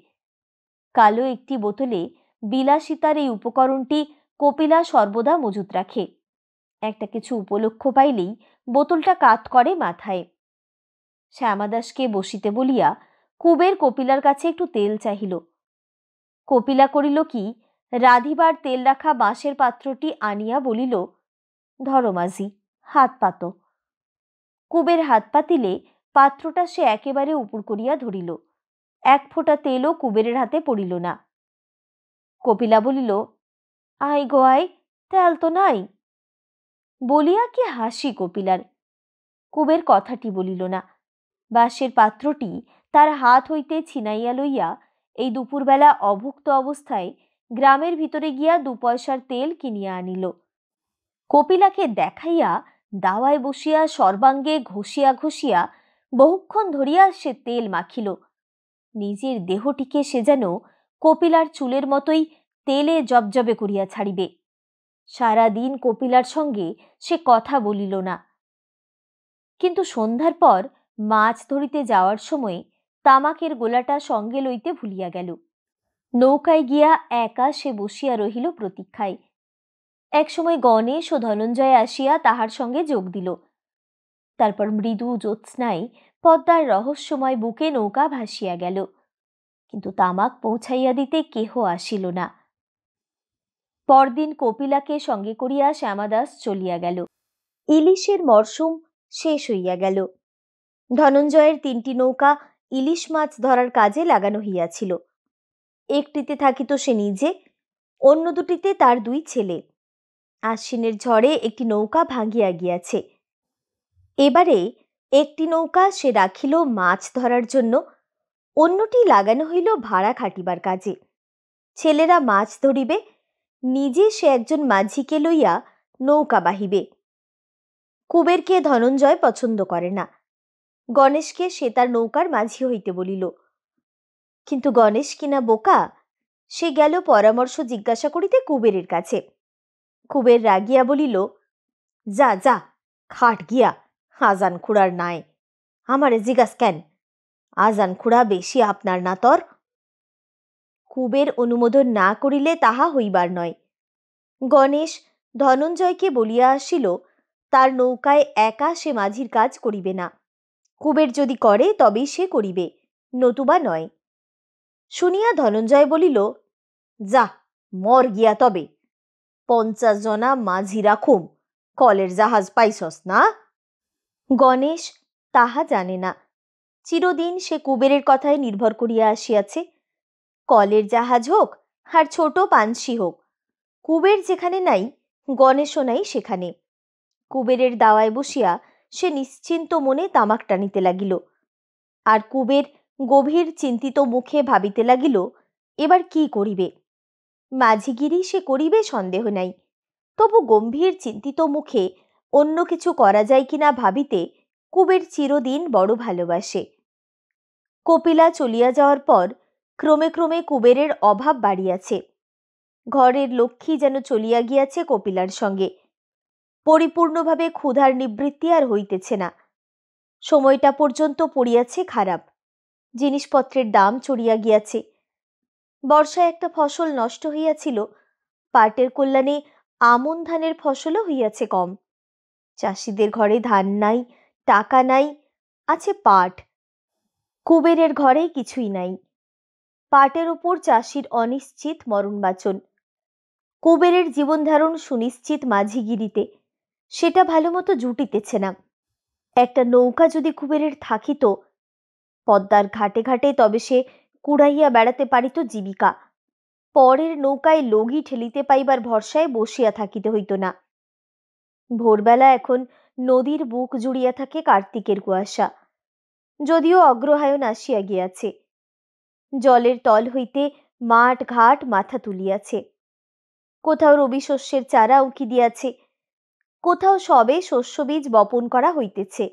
Speaker 1: কালো একটি বোতলে বিলাসিতার এই উপকরণটি কপিলা সর্বদা মজুত রাখে। একটা কিছু উপলক্ষ পাইলেই বোতলটা কাত করে মাথায়। শ্যামাদাসকে বসিতে বলিয়া কুবের কপিলার কাছে একটু তেল চাহিল। কপিলা করিল কি, রাধিবার তেল রাখা বাঁশের পাত্রটি আনিয়া বলিল, ধরো মাঝি, হাত পাত। কুবের হাত পাতিলে পাত্রটা সে একেবারে উপুর করিয়া ধরিল, এক ফোঁটা তেলও কুবেরের হাতে পড়িল না। কপিলা বলিল, আই গো আই, তেল তো নাই। বলিয়া কি হাসি কপিলার। কুবের কথাটি বলিল না। বাঁশের পাত্রটি তার হাত হইতে ছিনাইয়া লইয়া এই দুপুরবেলা অভুক্ত অবস্থায় গ্রামের ভিতরে গিয়া 2 পয়সার তেল কিনিয়া আনিল। কপিলাকে দেখাইয়া দাওয়ায় বসিয়া সর্বাঙ্গে ঘষিয়া ঘষিয়া বহুক্ষণ ধরিয়া সে তেল মাখিল। নিজের দেহটিকে সে যেন কপিলার চুলের মতোই তেলে জবজবে করিয়া ছাড়িবে। সারাদিন কপিলার সঙ্গে সে কথা বলিল না। কিন্তু সন্ধ্যার পর মাছ ধরিতে যাওয়ার সময় তামাকের গোলাটা সঙ্গে লইতে ভুলিয়া গেল। নৌকায় গিয়া একা সে বসিয়া রহিল প্রতীক্ষায়। একসময় গণেশ ও ধনঞ্জয় আসিয়া তাহার সঙ্গে যোগ দিল। তারপর মৃদু জ্যোৎস্নায় পদ্মার রহস্যময় বুকে নৌকা ভাসিয়া গেল, কিন্তু তামাক পৌঁছাইয়া দিতে কেহ আসিল না। পরদিন কপিলাকে সঙ্গে করিয়া শ্যামাদাস চলিয়া গেল। ইলিশের মরশুম শেষ হইয়া গেল। ধনঞ্জয়ের 3টি নৌকা ইলিশ মাছ ধরার কাজে লাগানো হইয়াছিল। একটিতে থাকিত সে নিজে, অন্য দুটিতে তার 2 ছেলে। আশ্বিনের ঝড়ে একটি নৌকা ভাঙ্গিয়া গিয়াছে। এবারে একটি নৌকা সে রাখিল মাছ ধরার জন্য, অন্যটি লাগানো হইল ভাড়া খাটিবার কাজে। ছেলেরা মাছ ধরিবে, নিজে সে একজন মাঝিকে লইয়া নৌকা বাহিবে। কুবেরকে ধনঞ্জয় পছন্দ করে না। গণেশকে সে তার নৌকার মাঝি হইতে বলিল, কিন্তু গণেশ কিনা বোকা, সে গেল পরামর্শ জিজ্ঞাসা করিতে কুবেরের কাছে। কুবের রাগিয়া বলিল, যা যা খাট গিয়া, আজান খুড়ার নাই, আমারে জিজ্ঞাস কেন, আজান খুড়া বেশি আপনার না তর। কুবের অনুমোদন না করিলে তাহা হইবার নয়। গণেশ ধনঞ্জয়কে বলিয়া আসিল, তার নৌকায় একা সে মাঝির কাজ করিবে না, কুবের যদি করে তবেই সে করিবে, নতুবা নয়। শুনিয়া ধনঞ্জয় বলিল, যা মর গিয়া তবে, 50 জনা মাঝি রাখুম, কলের জাহাজ পাইছস না। গণেশ তাহা জানে না। চিরদিন সে কুবেরের কথায় নির্ভর করিয়া আসিয়াছে। কলের জাহাজ হোক আর ছোট পানসি হোক, কুবের যেখানে নাই গণেশও নাই সেখানে। কুবেরের দাওয়ায় বসিয়া সে নিশ্চিন্ত মনে তামাক টানিতে লাগিল। আর কুবের গভীর চিন্তিত মুখে ভাবিতে লাগিল, এবার কি করিবে। মাঝিগিরি সে করিবে সন্দেহ নাই, তবু গম্ভীর চিন্তিত মুখে অন্য কিছু করা যায় কিনা ভাবিতে কুবের চিরদিন বড় ভালোবাসে। কপিলা চলিয়া যাওয়ার পর ক্রমে ক্রমে কুবেরের অভাব বাড়িয়াছে। ঘরের লক্ষ্মী যেন চলিয়া গিয়াছে কপিলার সঙ্গে। পরিপূর্ণভাবে ক্ষুধার নিবৃত্তি আর হইতেছে না। সময়টা পর্যন্ত পড়িয়াছে খারাপ। জিনিসপত্রের দাম চড়িয়া গিয়াছে। বর্ষায় একটা ফসল নষ্ট হইয়াছিল, পাটের কল্যাণে আমন ধানের ফসলও হইয়াছে কম। চাষিদের ঘরে ধান নাই, টাকা নাই, আছে পাট। কুবেরের ঘরে কিছুই নাই। পাটের উপর চাষির অনিশ্চিত মরণ বাঁচন। কুবেরের জীবনধারণ সুনিশ্চিত মাঝিগিরিতে, সেটা ভালো মতো জুটিতেছে না। একটা নৌকা যদি কুবেরের থাকিত পদ্মার ঘাটে ঘাটে, তবে সে কুড়াইয়া বেড়াতে পারিত জীবিকা। পরের নৌকায় লগি ঠেলিতে পাইবার ভরসায় বসিয়া থাকিতে হইত না। ভোরবেলা এখন নদীর বুক জুড়িয়া থাকে কার্তিকের কুয়াশা। যদিও অগ্রহায়ণ আসিয়া গিয়াছে, জলের তল হইতে মাঠ ঘাট মাথা তুলিয়াছে। কোথাও রবি শস্যের চারা উকি দিয়াছে, কোথাও সবে শস্য বীজ বপন করা হইতেছে।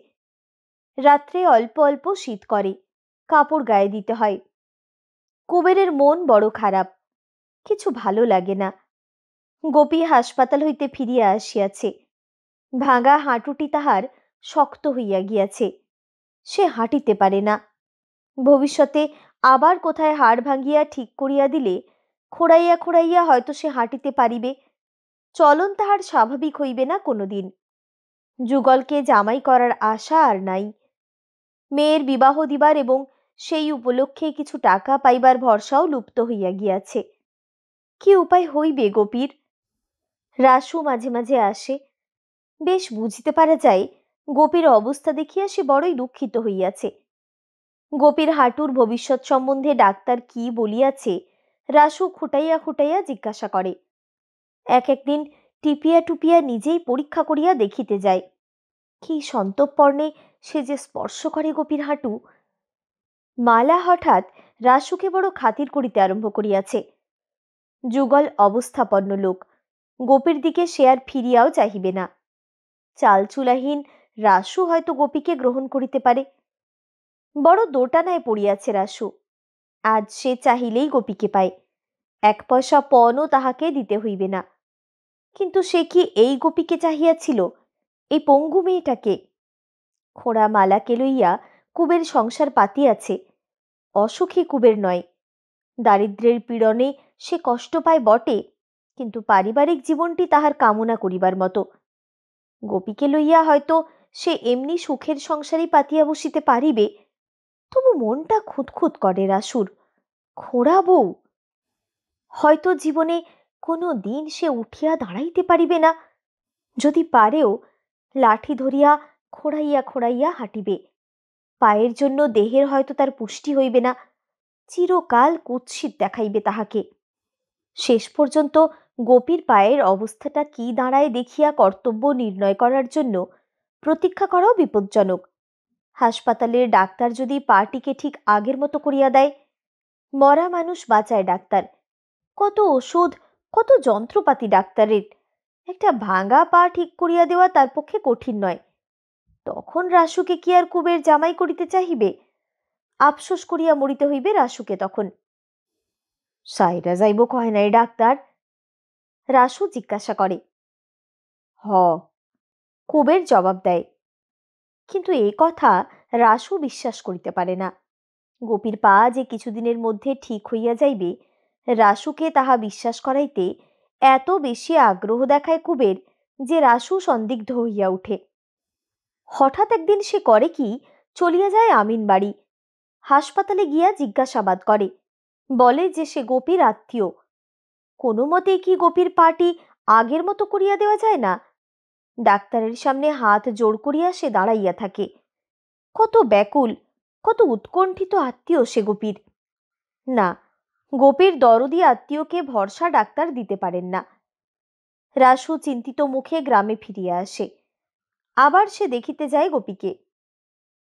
Speaker 1: রাত্রে অল্প অল্প শীত করে, কাপড় গায়ে দিতে হয়। কুবেরের মন বড় খারাপ, কিছু ভালো লাগে না। গোপী হাসপাতাল হইতে ফিরিয়া আসিয়াছে। ভাঙা হাঁটুটি তাহার শক্ত হইয়া গিয়াছে, সে হাঁটিতে পারে না। ভবিষ্যতে আবার কোথায় হাড় ভাঙিয়া ঠিক করিয়া দিলে খোড়াইয়া খোড়াইয়া হয়তো সে হাঁটিতে পারিবে। চলন তাহার স্বাভাবিক হইবে না কোনোদিন। যুগলকে জামাই করার আশা আর নাই। মেয়ের বিবাহ দিবার এবং সেই উপলক্ষে কিছু টাকা পাইবার ভরসাও লুপ্ত হইয়া গিয়াছে। কি উপায় হইবে গোপীর? রাসু মাঝে মাঝে আসে। বেশ বুঝিতে পারা যায় গোপীর অবস্থা দেখিয়া সে বড়ই দুঃখিত হইয়াছে। গোপীর হাঁটুর ভবিষ্যৎ সম্বন্ধে ডাক্তার কি বলিয়াছে রাসু খুঁটাইয়া খুঁটাইয়া জিজ্ঞাসা করে। এক একদিন টিপিয়া টুপিয়া নিজেই পরীক্ষা করিয়া দেখিতে যায়। কি সন্তর্পণে সে যে স্পর্শ করে গোপীর হাঁটু। মালা হঠাৎ রাসুকে বড় খাতির করিতে আরম্ভ করিয়াছে। যুগল অবস্থাপন্ন লোক, গোপীর দিকে সে আর ফিরিয়াও চাহিবে না। চালচুলাহীন রাসু হয়তো গোপীকে গ্রহণ করিতে পারে। বড় দোটানায় পড়িয়াছে রাসু। আজ সে চাহিলেই গোপীকে পায়, 1 পয়সা পণও তাহাকে দিতে হইবে না। কিন্তু সে কি এই গোপীকে চাহিয়াছিল, এই পঙ্গু মেয়েটাকে? খোড়া মালাকে লইয়া কুবের সংসার পাতিয়াছে, অসুখী কুবের নয়। দারিদ্র্যের পীড়নে সে কষ্ট পায় বটে, কিন্তু পারিবারিক জীবনটি তাহার কামনা করিবার মতো। গোপীকে লইয়া হয়তো সে এমনি সুখের সংসারই পাতিয়া বসিতে পারিবে, তবু মনটা খুঁতখুত করে রাসুর। খোড়া বউ, হয়তো জীবনে কোনো দিন সে উঠিয়া দাঁড়াইতে পারিবে না, যদি পারেও লাঠি ধরিয়া খোঁড়াইয়া খোঁড়াইয়া হাঁটিবে। পায়ের জন্য দেহের হয়তো তার পুষ্টি হইবে না, চিরকাল কুৎসিত দেখাইবে তাহাকে। শেষ পর্যন্ত গোপীর পায়ের অবস্থাটা কি দাঁড়ায় দেখিয়া কর্তব্য নির্ণয় করার জন্য প্রতীক্ষা করাও বিপজ্জনক। হাসপাতালের ডাক্তার যদি পাটিকে ঠিক আগের মতো করিয়া দেয়, মরা মানুষ বাঁচায় ডাক্তার, কত ওষুধ, কত যন্ত্রপাতি ডাক্তারের, একটা ভাঙা পা ঠিক করিয়া দেওয়া তার পক্ষে কঠিন নয়। তখন রাসুকে কি আর কুবের জামাই করিতে চাহিবে? আফসোস করিয়া মরিতে হইবে রাসুকে তখন। সাইরা যাইব কয় নাই ডাক্তার? রাসু জিজ্ঞাসা করে। হ, কুবের জবাব দেয়। কিন্তু এ কথা রাসু বিশ্বাস করিতে পারে না। গোপীর পা যে কিছুদিনের মধ্যে ঠিক হইয়া যাইবে, রাসুকে তাহা বিশ্বাস করাইতে এত বেশি আগ্রহ দেখায় কুবের যে রাসু সন্দিগ্ধ হইয়া উঠে। হঠাৎ একদিন সে করে কি, চলিয়া যায় আমিন বাড়ি। হাসপাতালে গিয়া জিজ্ঞাসাবাদ করে, বলে যে সে গোপীর আত্মীয়। কোনো মতে কি গোপীর পাটি আগের মতো করিয়া দেওয়া যায় না? ডাক্তারের সামনে হাত জোড় করিয়া সে দাঁড়াইয়া থাকে। কত ব্যাকুল, কত উৎকণ্ঠিত আত্মীয় সে গোপীর। না, গোপীর দরদি আত্মীয়কে ভরসা ডাক্তার দিতে পারেন না। রাসু চিন্তিত মুখে গ্রামে ফিরিয়া আসে। আবার সে দেখিতে যায় গোপীকে।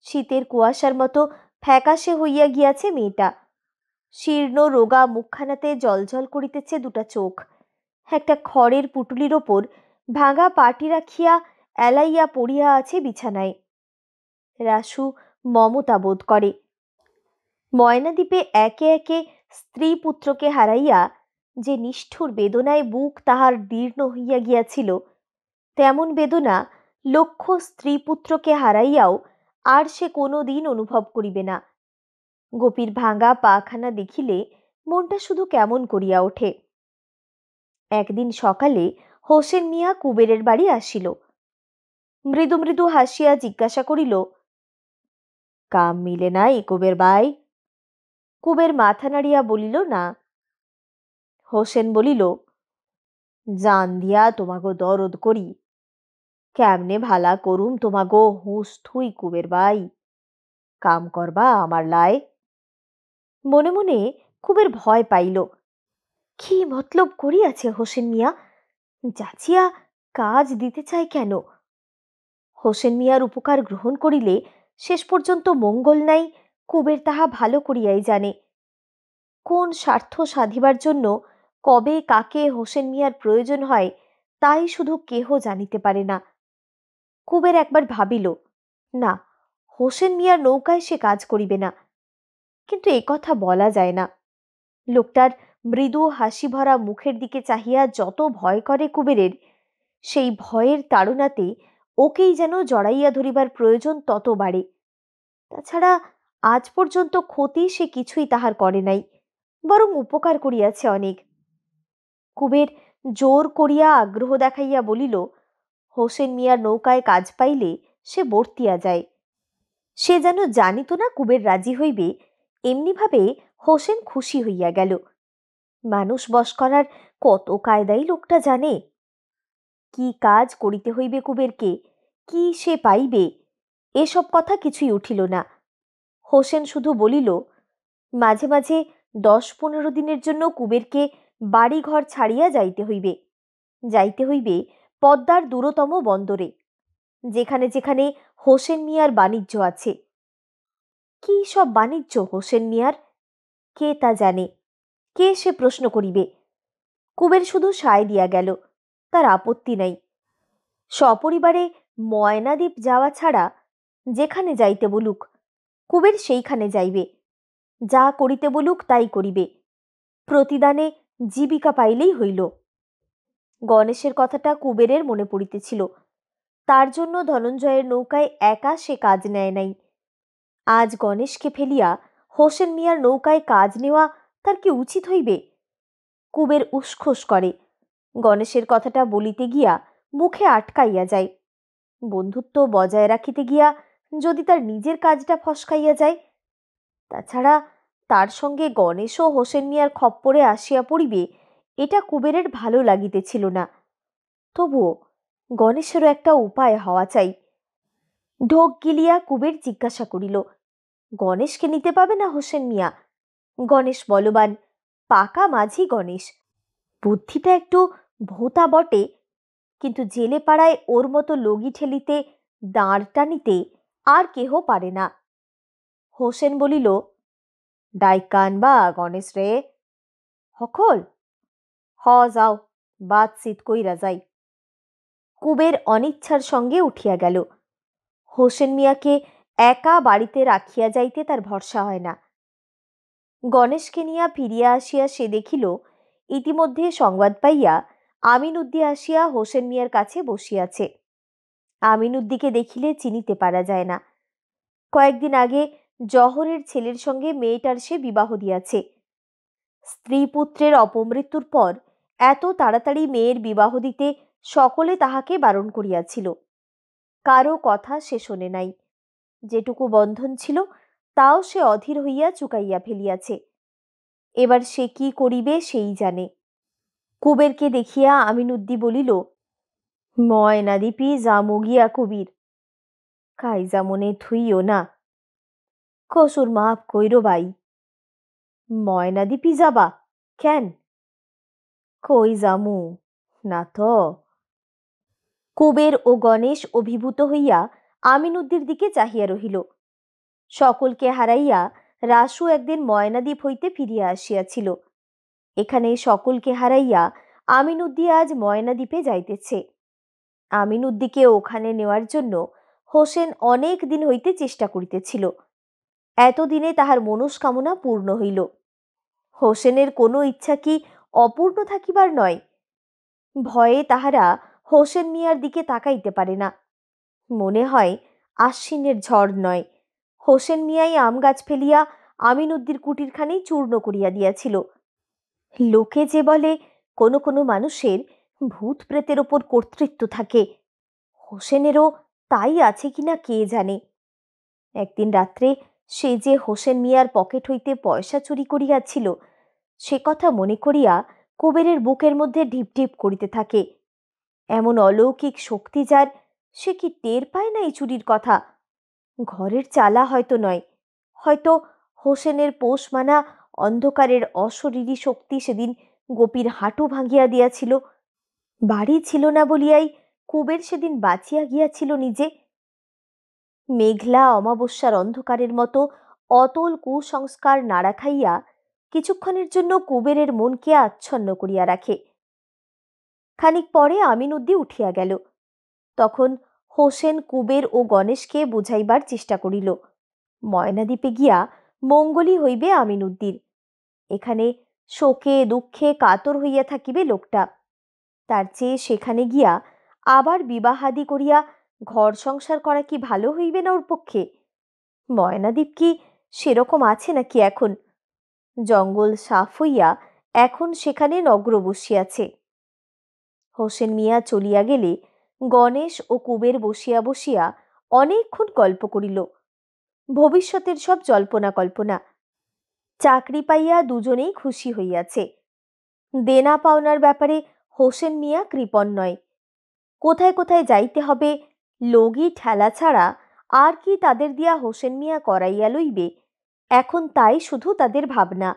Speaker 1: শীতের কুয়াশার মতো ফ্যাকাশে হইয়া গিয়াছে মেয়েটা। শীর্ণ রোগা মুখখানাতে জলজল করিতেছে দুটা চোখ। একটা খড়ের পুটুলির ওপর ভাঙা পাটি রাখিয়া এলাইয়া পড়িয়া আছে বিছানায়। রাসু মমতা বোধ করে। ময়নাদ্বীপে একে একে স্ত্রী পুত্রকে হারাইয়া যে নিষ্ঠুর বেদনায় বুক তাহার দীর্ণ হইয়া গিয়াছিল, তেমন বেদনা লক্ষ স্ত্রী পুত্রকে হারাইয়াও আর সে কোনো দিন অনুভব করিবে না। গোপীর ভাঙা পাখানা দেখিলে মনটা শুধু কেমন করিয়া ওঠে। একদিন সকালে হোসেন মিয়া কুবেরের বাড়ি আসিল। মৃদু মৃদু হাসিয়া জিজ্ঞাসা করিল, কাম মিলে নাই কুবের ভাই? কুবের মাথা নাড়িয়া বলিল, না। হোসেন বলিল, জান দিয়া তোমাগো দরদ করি, কেমনে ভালা করুম তোমাগো হুঁস থুই কুবের ভাই, কাম করবা আমার লাই। মনে মনে কুবের ভয় পাইল। কি মতলব করিয়াছে হোসেন মিয়া? যাচিয়া কাজ দিতে চায় কেন? হোসেন মিয়ার উপকার গ্রহণ করিলে শেষ পর্যন্ত মঙ্গল নাই, কুবের তাহা ভালো করিয়াই জানে। কোন স্বার্থ সাধিবার জন্য কবে কাকে হোসেন মিয়ার প্রয়োজন হয়, তাই শুধু কেহ জানিতে পারে না। কুবের একবার ভাবিল, না, হোসেন মিয়ার নৌকায় সে কাজ করিবে না। কিন্তু এ কথা বলা যায় না। লোকটার মৃদু হাসি ভরা মুখের দিকে চাহিয়া যত ভয় করে কুবেরের, সেই ভয়ের তাড়নাতে ওকেই যেন জড়াইয়া ধরিবার প্রয়োজন তত বাড়ে। তাছাড়া আজ পর্যন্ত ক্ষতি সে কিছুই তাহার করে নাই, বরং উপকার করিয়াছে অনেক। কুবের জোর করিয়া আগ্রহ দেখাইয়া বলিল, হোসেন মিয়ার নৌকায় কাজ পাইলে সে বর্তিয়া যায়। সে যেন জানিত না কুবের রাজি হইবে, এমনিভাবে হোসেন খুশি হইয়া গেল। মানুষ বশ করার কত কায়দাই লোকটা জানে। কি কাজ করিতে হইবে কুবেরকে, কি সে পাইবে, এসব কথা কিছুই উঠিল না। হোসেন শুধু বলিল, মাঝে মাঝে 10-15 দিনের জন্য কুবেরকে বাড়ি ঘর ছাড়িয়া যাইতে হইবে। যাইতে হইবে পদ্মার দূরতম বন্দরে, যেখানে যেখানে হোসেন মিয়ার বাণিজ্য আছে। কি সব বাণিজ্য হোসেন মিয়ার, কে তা জানে? কে সে প্রশ্ন করিবে? কুবের শুধু সায় দিয়া গেল, তার আপত্তি নাই। সপরিবারে ময়নাদ্বীপ যাওয়া ছাড়া যেখানে যাইতে বলুক কুবের সেইখানে যাইবে, যা করিতে বলুক তাই করিবে। প্রতিদানে জীবিকা পাইলেই হইল। গণেশের কথাটা কুবেরের মনে পড়িতেছিল। তার জন্য ধনঞ্জয়ের নৌকায় একা সে কাজ নেয় নাই। আজ গণেশকে ফেলিয়া হোসেন মিয়ার নৌকায় কাজ নেওয়া তার কি উচিত হইবে? কুবের উসখোস করে। গণেশের কথাটা বলিতে গিয়া মুখে আটকাইয়া যায়। বন্ধুত্ব বজায় রাখিতে গিয়া যদি তার নিজের কাজটা ফসকাইয়া যায়। তাছাড়া তার সঙ্গে গণেশ ও হোসেন মিয়ার খপ্পরে আসিয়া পড়িবে, এটা কুবেরের ভালো লাগিতেছিল না। তবুও গণেশেরও একটা উপায় হওয়া চাই। ঢোক গিলিয়া কুবের জিজ্ঞাসা করিল, গণেশকে নিতে পাবে না হোসেন মিয়া? গণেশ বলবান, পাকা মাঝি গণেশ। বুদ্ধিটা একটু ভোঁতা বটে, কিন্তু জেলে পাড়ায় ওর মতো লগি ঠেলিতে দাঁড় টানিতে আর কেহ পারে না। হোসেন বলিল, ডাইকান বা গণেশ রে? হকল হ, যাও, বাদ সিত কইরা যাই। কুবের অনিচ্ছার সঙ্গে উঠিয়া গেল। হোসেন মিয়াকে একা বাড়িতে রাখিয়া যাইতে তার ভরসা হয় না। গণেশকে নিয়া ফিরিয়া আসিয়া সে দেখিল, ইতিমধ্যে সংবাদ পাইয়া আমিনউদ্দি আসিয়া হোসেন মিয়ার কাছে বসিয়াছে। আমিনউদ্দিকে দেখিলে চিনিতে পারা যায় না। কয়েকদিন আগে জহরের ছেলের সঙ্গে মেয়েটার সে বিবাহ দিয়াছে। স্ত্রী পুত্রের অপমৃত্যুর পর এত তাড়াতাড়ি মেয়ের বিবাহ দিতে সকলে তাহাকে বারণ করিয়াছিল। কারো কথা সে শোনে নাই। যেটুকু বন্ধন ছিল তাও সে অধীর হইয়া চুকাইয়া ফেলিয়াছে। এবার সে কি করিবে সেই জানে। কুবেরকে দেখিয়া আমিনউদ্দি বলিল, ময়নাদীপি জামুগিয়া কবির, কাইজা মনে থুইও না, কসুর মাফ কইরো ভাই। ময়নাদীপি যাবা কেন? কই জামু না তো। কুবের ও গণেশ অভিভূত হইয়া আমিনউদ্দির দিকে চাহিয়া রহিল। সকলকে হারাইয়া রাসু একদিন ময়নাদ্বীপ হইতে ফিরিয়া আসিয়াছিল। এখানে সকলকে হারাইয়া আমিনউদ্দি আজ ময়নাদ্বীপে যাইতেছে। আমিনউদ্দিকে ওখানে নেওয়ার জন্য হোসেন অনেক দিন হইতে চেষ্টা করিতেছিল। এতদিনে তাহার মনস্কামনা পূর্ণ হইল। হোসেনের কোনো ইচ্ছা কি অপূর্ণ থাকিবার নয়? ভয়ে তাহারা হোসেন মিয়ার দিকে তাকাইতে পারে না। মনে হয় আশ্বিনের ঝড় নয়, হোসেন মিয়াই আম গাছ ফেলিয়া আমিনউদ্দির কুটিরখানি চূর্ণ করিয়া দিয়াছিল। লোকে যে বলে কোনো কোনো মানুষের ভূত প্রেতের ওপর কর্তৃত্ব থাকে, হোসেনেরও তাই আছে কিনা কে জানে। একদিন রাত্রে সে যে হোসেন মিয়ার পকেট হইতে পয়সা চুরি করিয়াছিল, সে কথা মনে করিয়া কুবেরের বুকের মধ্যে ঢিপ ঢিপ করিতে থাকে। এমন অলৌকিক শক্তি যার, সে কি টের পায় না এই চুরির কথা? ঘরের চালা হয়তো নয়, হয়তো হোসেনের পোষ মানা অন্ধকারের অশরীরী শক্তি সেদিন গোপীর হাঁটু ভাঙিয়া দিয়াছিল। বাড়ি ছিল না বলিয়াই কুবের সেদিন বাঁচিয়া গিয়াছিল নিজে। মেঘলা অমাবস্যার অন্ধকারের মতো অতল কুসংস্কার নাড়া খাইয়া কিছুক্ষণের জন্য কুবেরের মনকে আচ্ছন্ন করিয়া রাখে। খানিক পরে আমিনউদ্দি উঠিয়া গেল। তখন হোসেন কুবের ও গণেশকে বুঝাইবার চেষ্টা করিল, ময়নাদ্বীপে গিয়া মঙ্গলই হইবে আমিনউদ্দির। এখানে শোকে দুঃখে কাতর হইয়া থাকিবে লোকটা। তার চেয়ে সেখানে গিয়া আবার বিবাহাদি করিয়া ঘর সংসার করা কি ভালো হইবে না ওর পক্ষে? ময়নাদ্বীপ কি সেরকম আছে নাকি এখন? জঙ্গল সাফ হইয়া এখন সেখানে নগর বসিয়াছে। হোসেন মিয়া চলিয়া গেলে গণেশ ও কুবের বসিয়া বসিয়া অনেকক্ষণ গল্প করিল। ভবিষ্যতের সব জল্পনা কল্পনা। চাকরি পাইয়া দুজনেই খুশি হইয়াছে। দেনা পাওনার ব্যাপারে হোসেন মিয়া কৃপণ নয়। কোথায় কোথায় যাইতে হবে, লগি ঠেলা ছাড়া আর কি তাদের দিয়া হোসেন মিয়া করাইয়া লইবে, এখন তাই শুধু তাদের ভাবনা।